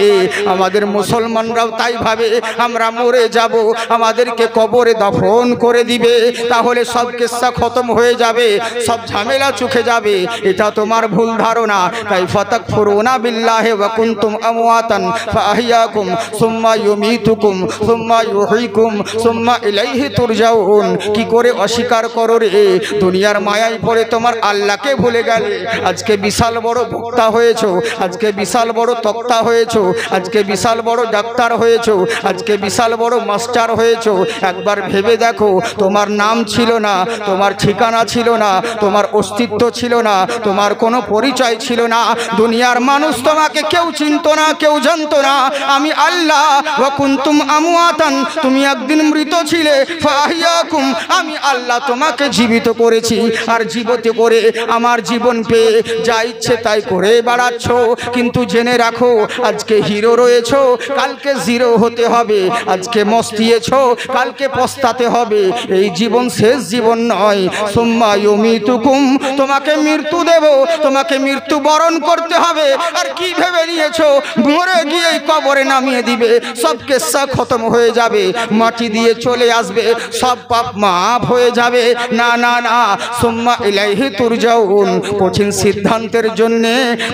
আমাদের মুসলমানরাও তাই ভাবে আমরা মরে যাব, আমাদেরকে কবরে দফন করে দিবে, তাহলে সব কিস্সা খতম হয়ে যাবে, সব ঝামেলা চুকে যাবে। এটা তোমার ভুল ধারণা। তাই ফাতাকফুরুনা বিল্লাহি ওয়া কুনতুম আমওয়াতান ফাআহইয়াকুম সুম্মা ইউমীতুকুম সুম্মা ইউহয়িকুম সুম্মা ইলাইহি তুরজাউন। কি করে অস্বীকার করো রে? দুনিয়ার মায়ায় পড়ে তোমার আল্লাহকে ভুলে গেলে। আজকে বিশাল বড় বক্তা হয়েছো, আজকে বিশাল বড় তক্তা হয়েছো, আজকে বিশাল বড় ডাক্তার হয়েছো, আজকে বিশাল বড় মাস্টার হয়েছো। একবার ভেবে দেখো, তোমার নাম ছিল না, তোমার ঠিকানা ছিল না, তোমার অস্তিত্ব ছিল না, তোমার কোনো পরিচয় ছিল না। দুনিয়ার মানুষ তোমাকে কেউ চিনতো না, কেউ জানতো না। আমি আল্লাহ ওয়া কুনতুম আমওয়াতান, তুমি একদিন মৃত ছিলে, ফাআহইয়াকুম, আমি আল্লাহ তোমাকে জীবিত করেছি। আর জীবিত করে আমার জীবন পেয়ে যা ইচ্ছে তাই করে বেড়াচ্ছ। কিন্তু জেনে রাখো, আজকে হিরো রয়েছো, কালকে জিরো হতে হবে। আজকে মস্তিয়েছো, কালকে পস্তাতে হবে। এই জীবন শেষ জীবন নয়। সুম্মা ইউমীতুকুম, তোমাকে মৃত্যু দেব, তোমাকে মৃত্যু বরণ করতে হবে। আর কি ভেবে নিয়েছো মরে গিয়ে কবরে নামিয়ে দিবে, সব কেসা খতম হয়ে যাবে, মাটি দিয়ে চলে আসবে, সব পাপ মাফ হয়ে যাবে? না না না, সুম্মা ইলাইহি তুরজাউন। কঠিন সিদ্ধান্তের জন্য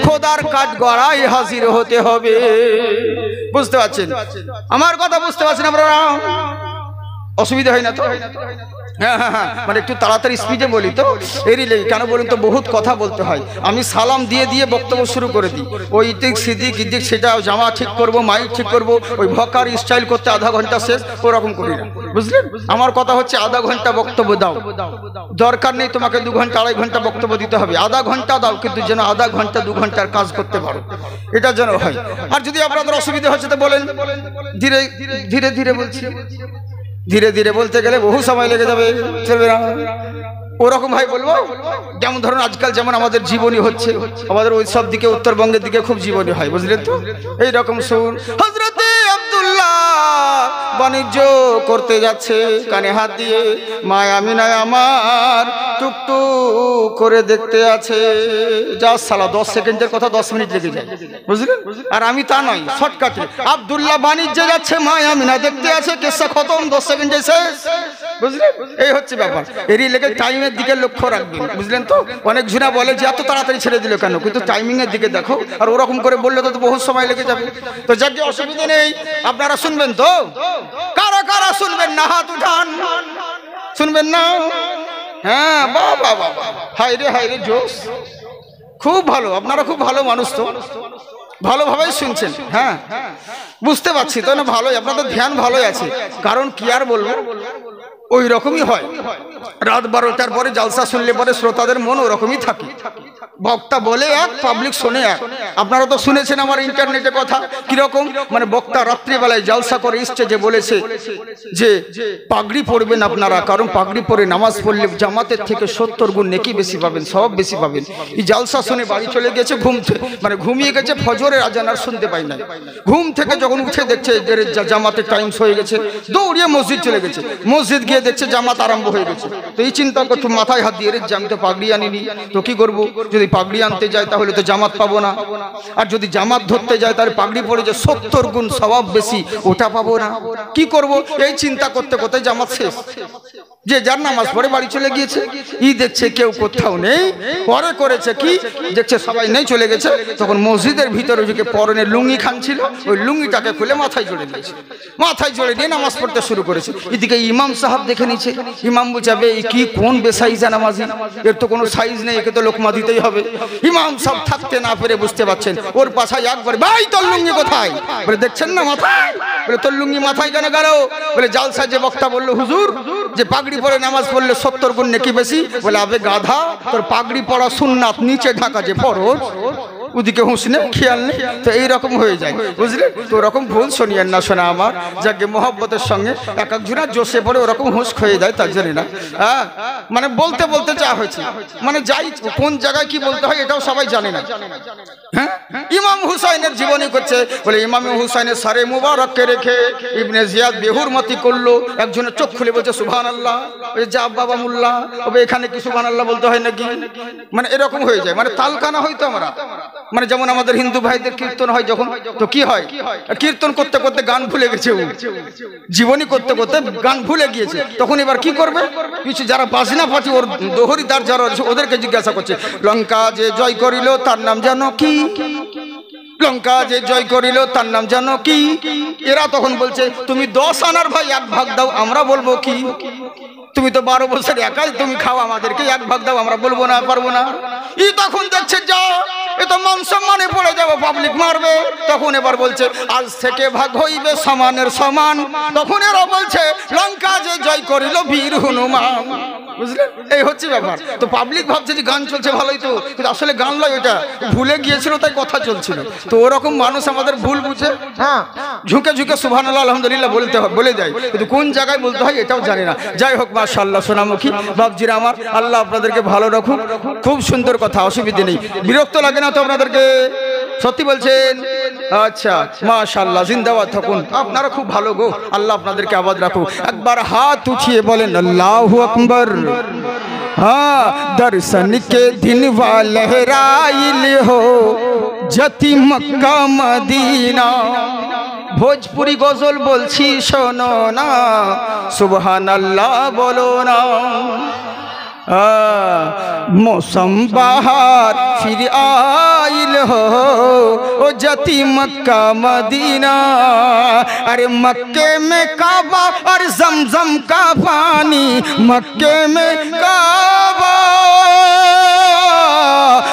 খোদার কাঠ গড়ায় হাজির হতে হবে। বুঝতে পারছেন আমার কথা? বুঝতে পারছেন আপনারা? অসুবিধা হয় না তো? হ্যাঁ হ্যাঁ হ্যাঁ, মানে একটু তাড়াতাড়ি স্পিডে বলি তো, এরই লেগে। কেন বলুন তো, বহুত কথা বলতে হয়। আমি সালাম দিয়ে দিয়ে বক্তব্য শুরু করে দিই। ওই দিক সিদিক ইদিক সেটা, জামা ঠিক করব, মাইক ঠিক করব, ওই ভকার স্টাইল করতে আধা ঘন্টা শেষ, ওরকম করি না, বুঝলেন? আমার কথা হচ্ছে আধা ঘন্টা বক্তব্য দাও, দরকার নেই তোমাকে 2 ঘন্টা 2.5 ঘন্টা বক্তব্য দিতে হবে। আধা ঘন্টা দাও, কিন্তু যেন আধা ঘন্টা 2 ঘন্টার কাজ করতে পারো, এটা যেন হয়। আর যদি আপনাদের অসুবিধা হচ্ছে তো বলেন, ধীরে ধীরে ধীরে বলছি। ধীরে ধীরে বলতে গেলে বহু সময় লেগে যাবে, চলবে না। ওরকম ভাই বলবো, যেমন ধরুন আজকাল যেমন আমাদের জীবনী হচ্ছে, আমাদের ওই সব দিকে উত্তরবঙ্গের দিকে খুব জীবনী হয়, বুঝলেন তো? এইরকম শুন, হযরতে আব্দুল্লাহ বাণিজ্য করতে যাচ্ছে, কানে হাত দিয়ে, মা আমিনায় আমার টুকটুক করে দেখতে আছে। যা সালা 10 সেকেন্ডের কথা 10 মিনিট লেগে যায়, বুঝলেন? আর আমি তা নয়, শর্টকাটে। আব্দুল্লাহ বাণিজ্যে যাচ্ছে, মা আমিনা দেখতে আছে, কেসা খতম, 10 সেকেন্ডে শেষ, বুঝলেন? এই হচ্ছে ব্যাপার। এরই লেগে টাইমের দিকে লক্ষ্য রাখবেন, বুঝলেন তো? অনেক জনা বলে যে এত তাড়াতাড়ি ছেড়ে দিল কেন, কিন্তু টাইমিং এর দিকে দেখো। আর ওরকম করে বললে তো বহু সময় লেগে যাবে। তো যাক, অসুবিধা নেই, আপনারা শুনবেন তো? কারা কারা শুনবেন না হাত উঠান? শুনবেন না? হ্যাঁ, বাবা বাবা, হাই রে জোশ, খুব ভালো। আপনারা খুব ভালো মানুষ, তো ভালোভাবেই শুনছেন। হ্যাঁ, বুঝতে পারছি তো না, ভালোই, আপনাদের ধ্যান ভালোই আছে। কারণ কি আর বলবো, ওই রকমই হয়। রাত 12টার পরে জালসা শুনলে পরে শ্রোতাদের মন ওরকমই থাকে। বক্তা বলে এক, পাবলিক শোনে এক। আপনারা তো শুনেছেন আমার ইন্টারনেটে কথা কিরকম, মানে বক্তা রাত্রিবেলায় জালসা করে স্টেজে বলেছে যে পাগড়ি পরবেন আপনারা, কারণ পাগড়ি পরে নামাজ পড়লে জামাতের থেকে 70 গুণ নেকি বেশি পাবেন, সব বেশি পাবেন। এই জালসা শুনে বাড়ি চলে গেছে, মানে ঘুমিয়ে গেছে, ফজরের আজান আর শুনতে পাই না। ঘুম থেকে যখন উঠে দেখছে জামাতের টাইম হয়ে গেছে, দৌড়িয়ে মসজিদ চলে গেছে। মসজিদ গিয়ে দেখছে জামাত আরম্ভ হয়ে গেছে। তো এই চিন্তা করছো, মাথায় হাত দিয়ে, আমি তো পাগড়ি আনিনি, তো কি করবো? যদি পাগড়ি আনতে যায় তাহলে তো জামাত পাবো না, আর যদি জামাত ধরতে যায় তাহলে পাগড়ি পরে যে 70 গুণ স্বভাব বেশি, ওটা পাবো না। কি করব? এই চিন্তা করতে করতে জামাত শেষ। যে যার নামাজ পড়ে বাড়ি চলে গিয়েছে। ই দেখছে কেউ কোথাও নেই, পরে করেছে কি দেখছে সবাই নেই, চলে গেছে। তখন মসজিদের ভিতরে যে পরনের লুঙ্গি খান ছিল, ওই লুঙ্গিটাকে খুলে মাথায় জড়ে দিয়েছে, মাথায় জড়ে দিয়ে নামাজ পড়তে শুরু করেছে। এদিকে ইমাম সাহেব দেখে নিচ্ছে, ইমাম বুঝাবে এই কি কোন বেসাইজা নামাজি, এর তো কোনো সাইজ নেই, একে তো লোকমা দিতেই হবে। ইমাম সাহেব থাকতে না পেরে বুঝতে পারছেন, ওর পাছায় একবার, ভাই তোর লুঙ্গি কোথায়? বলে দেখছেন না মাথায়। বলে তোর লুঙ্গি মাথায় কেন গেল? বলে জালসা যে বক্তা বললো হুজুর যে পাগড়ি পরে নামাজ পড়লে 70 গুণ নেকি বেশি। বলে আবে গাধা, তোর পাগড়ি পরা সুন্নাত, নিচে ঢাকা যে ফরজ, ওদিকে হুঁশ নেই, খেয়াল নেই। তো এইরকম হয়ে যায়, বুঝলে? তো ওরকম ভুল শোনিয়েন না শোনা আমার, যাকে মোহব্বতের সঙ্গে এক একজনা জোশে পড়ে ওরকম হুঁশ হয়ে যায়, তার জন্য না। হ্যাঁ, মানে বলতে বলতে যা হয়েছে, মানে যাই কোন জায়গায় কি বলতে হয় এটাও সবাই জানে না। হ্যাঁ, ইমাম হুসাইনের জীবনী করছে, বলে ইমাম হুসাইনের সারে মুবারককে রেখে ইবনে জিয়াদ বেহুরমতি করলো। একজনের চোখ খুলে বলছে সুবহানাল্লাহ, ওই যা বাবা মোল্লা, তবে এখানে কি সুবহানাল্লাহ বলতে হয় নাকি? মানে এরকম হয়ে যায়, মানে তালকানা হয়তো আমরা, মানে যেমন আমাদের হিন্দু ভাইদের কীর্তন হয় যখন, তো কি হয়, কীর্তন করতে করতে গান ভুলে গেছে, জীবনী করতে করতে গান ভুলে গিয়েছে। তখন এবার কি করবে, কিছু যারা বাজনা ফাটি ওর দোহরিদার যারা আছে ওদেরকে জিজ্ঞাসা করছে, লঙ্কা যে জয় করিল তার নাম জানো কি? লঙ্কা যে জয় করিল তার নাম জানো কি? এরা তখন বলছে তুমি 10 আনার ভাই 1 ভাগ দাও, আমরা বলবো কি? তুমি তো 12 বছর একাই তুমি খাও, আমাদেরকে 1 ভাগ দাও, আমরা বলবো না, পারবো না। ই তখন দেখছে যা এ তো মান সম্মানে পড়ে যাবো, পাবলিক মারবে। তখন এবার বলছে আজ থেকে ভাগ হইবে সমানের সমান। তখন এরা বলছে লঙ্কা যে জয় করিল বীর হনুমান। বুঝলেন, এই হচ্ছে ব্যাপার। তো পাবলিক ভাবছে যে গান চলছে ভালোই, তো কিন্তু আসলে গান নয়, ওইটা ভুলে গিয়েছিল তাই কথা চলছিল। তো ওরকম মানুষ আমাদের ভুল বুঝে হ্যাঁ ঝুঁকে ঝুঁকে সুবহানাল্লাহ আলহামদুলিল্লাহ বলতে হয়, বলে যায়, কিন্তু কোন জায়গায় বলতে হয় এটাও জানে না। যাই হোক মাশাআল্লাহ সোনামুখী বাপজিরা আমার, আল্লাহ আপনাদেরকে ভালো রাখুক। খুব সুন্দর কথা, অসুবিধে নেই, বিরক্ত লাগে না তো আপনাদেরকে? সত্যি বলছেন? আচ্ছা মাশাআল্লাহ, জিন্দাবাদ থাকুন আপনারা, খুব ভালো গো, আল্লাহ আপনাদেরকে আবাদ রাখুক। একবার হাত উঠিয়ে বলেন আল্লাহু আকবার। हाँ दर्शन के दिन लहराइल हो जति मक्का मदीना। भोजपुरी गजल बोलছি শোনো না, সুবহানাল্লাহ বলো না। मौसम बाहर फिर आइल हो ओ जति मक्का मदीना। अरे मक्के में काबा और जमजम का पानी, मक्के में काबा,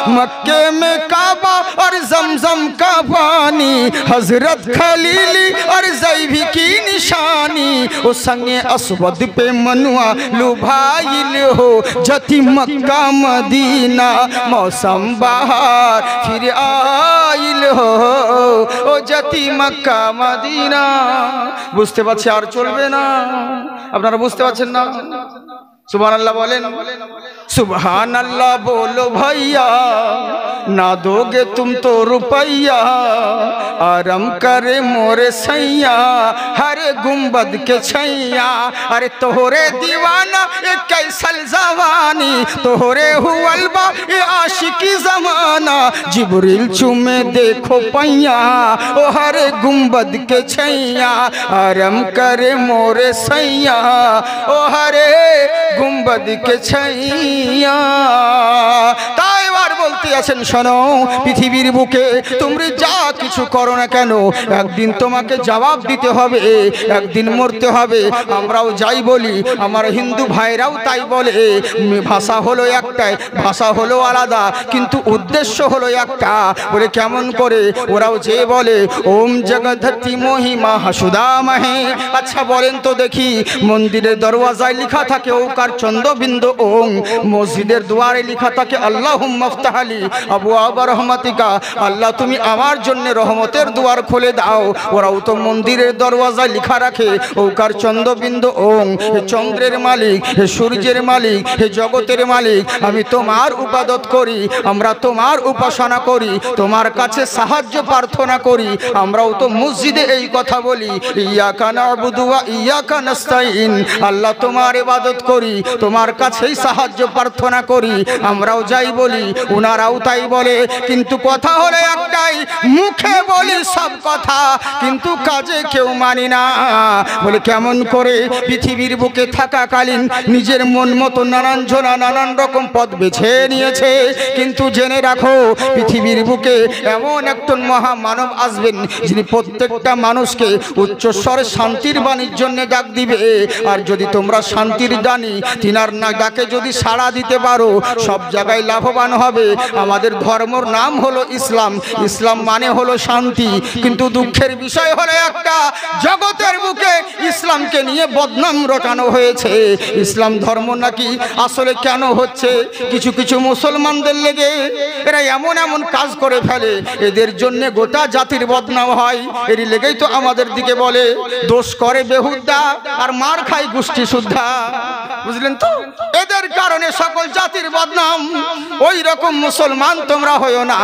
मक्के में काबा और जमजम का पानी, हजरत खलीली और ज़ैबी की निशानी। ओ संगे अस्वद पे मनुआ लुभाइल हो जति मक्का मदीना। मौसम बाहर फिर आइल हो ओ जति मक्का मदीना। বুঝতে পারছি আর চলবে না, আপনারা বুঝতে পারছেন না? सुबहानल्लाह बोलें, सुबहानल्लाह बोलो भैया, ना दोगे तुम तो रुपैया, आराम करे मोरे सैया हरे गुंबद के छैया। अरे तोहरे दीवाना ये कैसल जवानी, तोहरे हुअलबा ये आशिकी जमाना। जिब्रील चुमे देखो पैया ओ हरे गुंबद के छैया, आराम करे मोरे सैया ओ हरे गुंबद के छैया। তাই এবার বলতে আছেন শোনো, পৃথিবীর বুকে তোমরা যা কিছু করো না কেন একদিন তোমাকে জবাব দিতে হবে, একদিন মরতে হবে। আমরাও যাই বলি, আমার হিন্দু ভাইরাও তাই বলে। ভাষা হলো একটাই, ভাষা হলো আলাদা, কিন্তু উদ্দেশ্য হলো একটা। বলে কেমন করে? ওরাও যে বলে ওম জগদ্ধি মহিমা হাসুদামহে। আচ্ছা বলেন তো দেখি, মন্দিরের দরওয়াজায় লেখা থাকে ওকার চন্দ্রবিন্দু ওম, মসজিদের দুয়ারে লেখা থাকে আল্লাহুম্মা ফতাহলি আবওয়াব রহমাতিকা, আল্লাহ তুমি আমার জন্য রহমতের দুয়ার খুলে দাও। ওরাও তো মন্দিরের দরওয়াজায় লেখা রাখে ওকার চন্দ্রবিন্দু ওম, হে চন্দ্রের মালিক, হে সূর্যের মালিক, হে জগতের মালিক, আমি তোমার ইবাদত করি, আমরা তোমার উপাসনা করি, তোমার কাছে সাহায্য প্রার্থনা করি। আমরাও তো মসজিদে এই কথা বলি, ইয়াকা না'বুদু ওয়া ইয়াকা নাস্তাইন, আল্লাহ তোমার ইবাদত করি, তোমার কাছেই সাহায্য প্রার্থনা করি। আমরাও যাই বলি, ওনারাও তাই বলে, কিন্তু কথা হলো একটাই, মুখে মুখে বলি সব কথা কিন্তু কাজে কেউ মানি না। বলে কেমন করে? পৃথিবীর বুকে থাকাকালীন নিজের মন মতো নানান জনা নানান রকম পথ বেছে নিয়েছে, কিন্তু জেনে রাখো পৃথিবীর বুকে এমন একজন মহামানব আসবেন যিনি প্রত্যেকটা মানুষকে উচ্চস্বরে শান্তির বাণীর জন্য ডাক দিবে। আর যদি তোমরা শান্তির বাণী তিনার না ডাকে যদি সাড়া দিতে পারো, সব জায়গায় লাভবান হবে। আমাদের ধর্মর নাম হলো ইসলাম, ইসলাম মানে হলো শান্তি, কিন্তু দুঃখের বিষয় হলো একটা, জগতের বুকে ইসলামকে নিয়ে বদনাম রটানো হয়েছে। ইসলাম ধর্ম নাকি আসলে কেন হচ্ছে? কিছু কিছু মুসলমানদের লেগে এরা এমন এমন কাজ করে ফেলে, এদের জন্য গোটা জাতির বদনাম হয়। এরই লেগেই তো আমাদের দিকে বলে দোষ করে বেহুদা আর মার খায় গোষ্ঠী শুদ্ধা। বুঝলেন তো? এদের কারণে সকল জাতির বদনাম। ওই রকম মুসলমান তোমরা হয়ো না।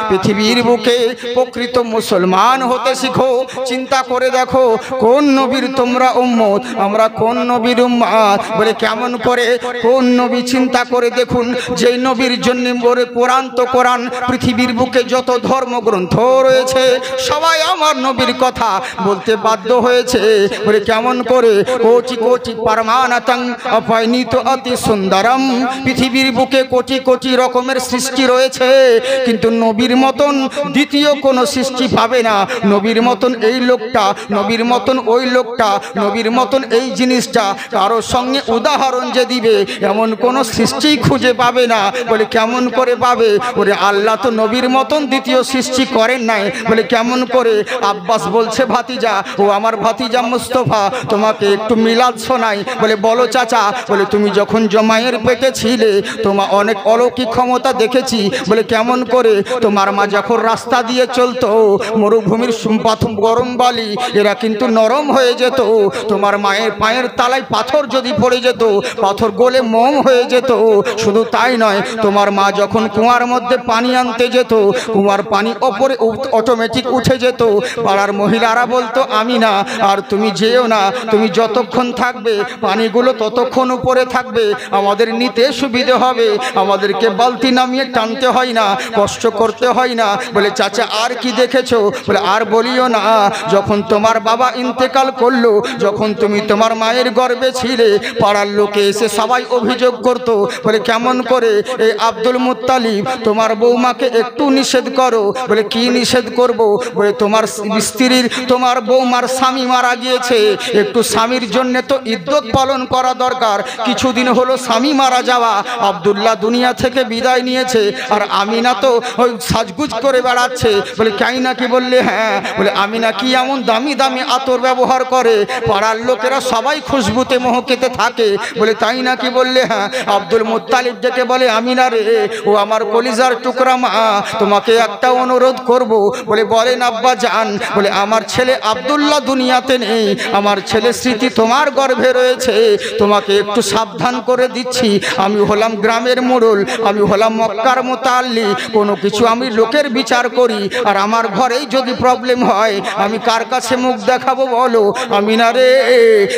পৃথিবীর বুকে প্রকৃত মুসলমান হতে শিখো। চিন্তা করে দেখো কোন নবীর তোমরা উম্মত, আমরা কোন নবীর উম্মত। বলে কেমন করে? কোন নবী? চিন্তা করে দেখুন, যেই নবীর জন্য বলে কোরআন তো কোরআন, পৃথিবীর বুকে যত ধর্মগ্রন্থ রয়েছে সবাই আমার নবীর কথা বলতে বাধ্য হয়েছে। বলে কেমন করে? কোটি কোটি পারমানাতাং অপয়নিত অতি সুন্দরম। পৃথিবীর বুকে কোটি কোটি রকমের সৃষ্টি রয়েছে, কিন্তু নবীর মতন দ্বিতীয় কোনো সৃষ্টি পাবে না। নবীর মতন এই লোকটা, নবীর মতন ওই লোকটা, নবীর মতন এই জিনিসটা, কারোর সঙ্গে উদাহরণ যে দিবে এমন কোনো সৃষ্টি খুঁজে পাবে না। বলে কেমন করে পাবে? বলে আল্লাহ তো নবীর মতন দ্বিতীয় সৃষ্টি করেন নাই। বলে কেমন করে? আব্বাস বলছে ভাতিজা, ও আমার ভাতিজা মুস্তফা, তোমাকে একটু মিলাদ শোনাই। বলে বলো চাচা। বলে তুমি যখন জমায়ের পেটে ছিলে তোমার অনেক অলৌকিক ক্ষমতা দেখেছি। বলে কেমন করে? তোমার মা যখন রাস্তা দিয়ে চলতো মরুভূমির গরম বালি এরা কিন্তু নরম হয়ে যেত। তোমার মায়ের পায়ের তালায় পাথর যদি পড়ে যেত, পাথর গলে মোম হয়ে যেত। শুধু তাই নয়, তোমার মা যখন কুয়ার মধ্যে পানি আনতে যেত, কুয়ার পানি ওপরে অটোমেটিক উঠে যেত। পাড়ার মহিলারা বলতো আমি না, আর তুমি যেও না, তুমি যতক্ষণ থাকবে পানিগুলো ততক্ষণ উপরে থাকবে, আমাদের নিতে সুবিধে হবে, আমাদেরকে বালতি নামিয়ে টানতে হয় না, কষ্ট করতে হয় না। বলে চাচা আর কি দেখেছো? বলে আর বলিও না, যখন তোমার বাবা ইন্তেকাল করলো, যখন তুমি তোমার মায়ের গর্ভে ছিলে, পাড়ার লোকে এসে সবাই অভিযোগ করতো। বলে কেমন করে? এই আব্দুল মুত্তালিব তোমার বৌমাকে একটু নিষেধ করো। বলে কি নিষেধ করব? বলে তোমার স্ত্রীর, তোমার বৌমার স্বামী মারা গিয়েছে, একটু স্বামীর জন্য তো ইদ্যত পালন করা দরকার। কিছুদিন হলো স্বামী মারা যাওয়া, আব্দুল্লাহ দুনিয়া থেকে বিদায় নিয়েছে, আর আমিনা তো ওই সাজগুজ করে বেড়াচ্ছে। বলে কাই নাকি? বললে হ্যাঁ। বলে আমিনা কি এমন দামি দামি আতর ব্যবহার করে, পাড়ার লোকেরা সবাই খুশবুতে মহকেতে থাকে। বলে তাই নাকি? বললে হ্যাঁ। আব্দুল মুত্তালিব ডেকে বলে আমিনা রে, ও আমার কলিজার টুকরা মা, তোমাকে একটা অনুরোধ করব। বলে বলেন আব্বা জান। বলে আমার ছেলে আব্দুল্লাহ দুনিয়াতে নেই, আমার ছেলে স্মৃতি তোমার গর্ভে রয়েছে, তোমাকে একটু সাবধান করে দিচ্ছি। আমি হলাম গ্রামের মোড়ল, আমি হলাম মক্কার মুতাল্লি, কোনো কিছু আমি লোকের বিচার করি, আর আমার ঘরেই যদি প্রবলেম হয় আমি কার কাছে মুখ দেখাবো বলো? আমিনা রে।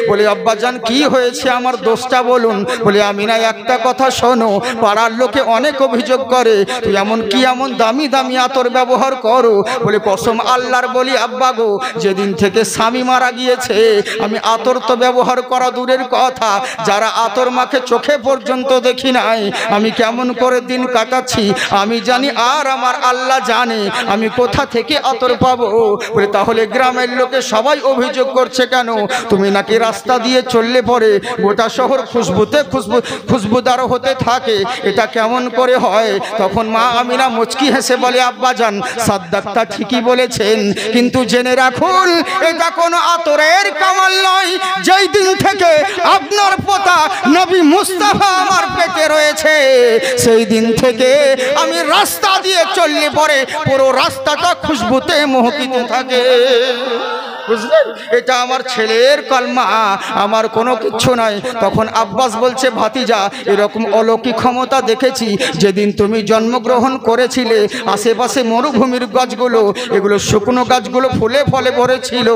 বলে আব্বা জান কি হয়েছে, আমার দোষটা বলুন। বলে আমিনা একটা কথা শোনো, পাড়ার লোকে অনেক অভিযোগ করে তুই এমন কি এমন দামি দামি আতর ব্যবহার করো। বলে কসম আল্লাহর বলি আব্বা গো, যেদিন থেকে স্বামী মারা গিয়েছে আমি আতর তো ব্যবহার করা দূরের কথা, যারা আতর মাখে চোখে পর্যন্ত দেখি নাই। আমি কেমন করে দিন কাটাচ্ছি আমি জানি, আর আমার আল্লাহ জানে আমি কোথা থেকে আতর পাবো। বলে তাহলে গ্রামের লোকে সবাই অভিযোগ করছে কেন? তুমি নাকি রাস্তা দিয়ে চললে পরে গোটা শহর খুশবুতে খুশবুদার হতে থাকে, এটা কেমন করে হয়? তখন মা আমিনা মুচকি হেসে বলে আব্বা জান সাদ্দাকটা ঠিকই বলেছেন, কিন্তু জেনে রাখুন এটা কোনো আতরের কামাল নয়। যেই দিন থেকে আপনার পোতা নবী মুস্তাফা আমার পেটে রয়েছে, সেই দিন থেকে আমি রাস্তা দিয়ে চললে পরে পুরো রাস্তাটা খুশবুতে মোহকিত থাকে। বুঝলেন? এটা আমার ছেলের কলমা, আমার কোনো কিচ্ছু নাই। তখন আব্বাস বলছে, ভাতিজা এরকম অলৌকিক ক্ষমতা দেখেছি যেদিন তুমি জন্মগ্রহণ করেছিলে। আশেপাশে মরুভূমির গাছগুলো, এগুলো শুকনো গাছগুলো ফুলে ফলে ভরেছিল।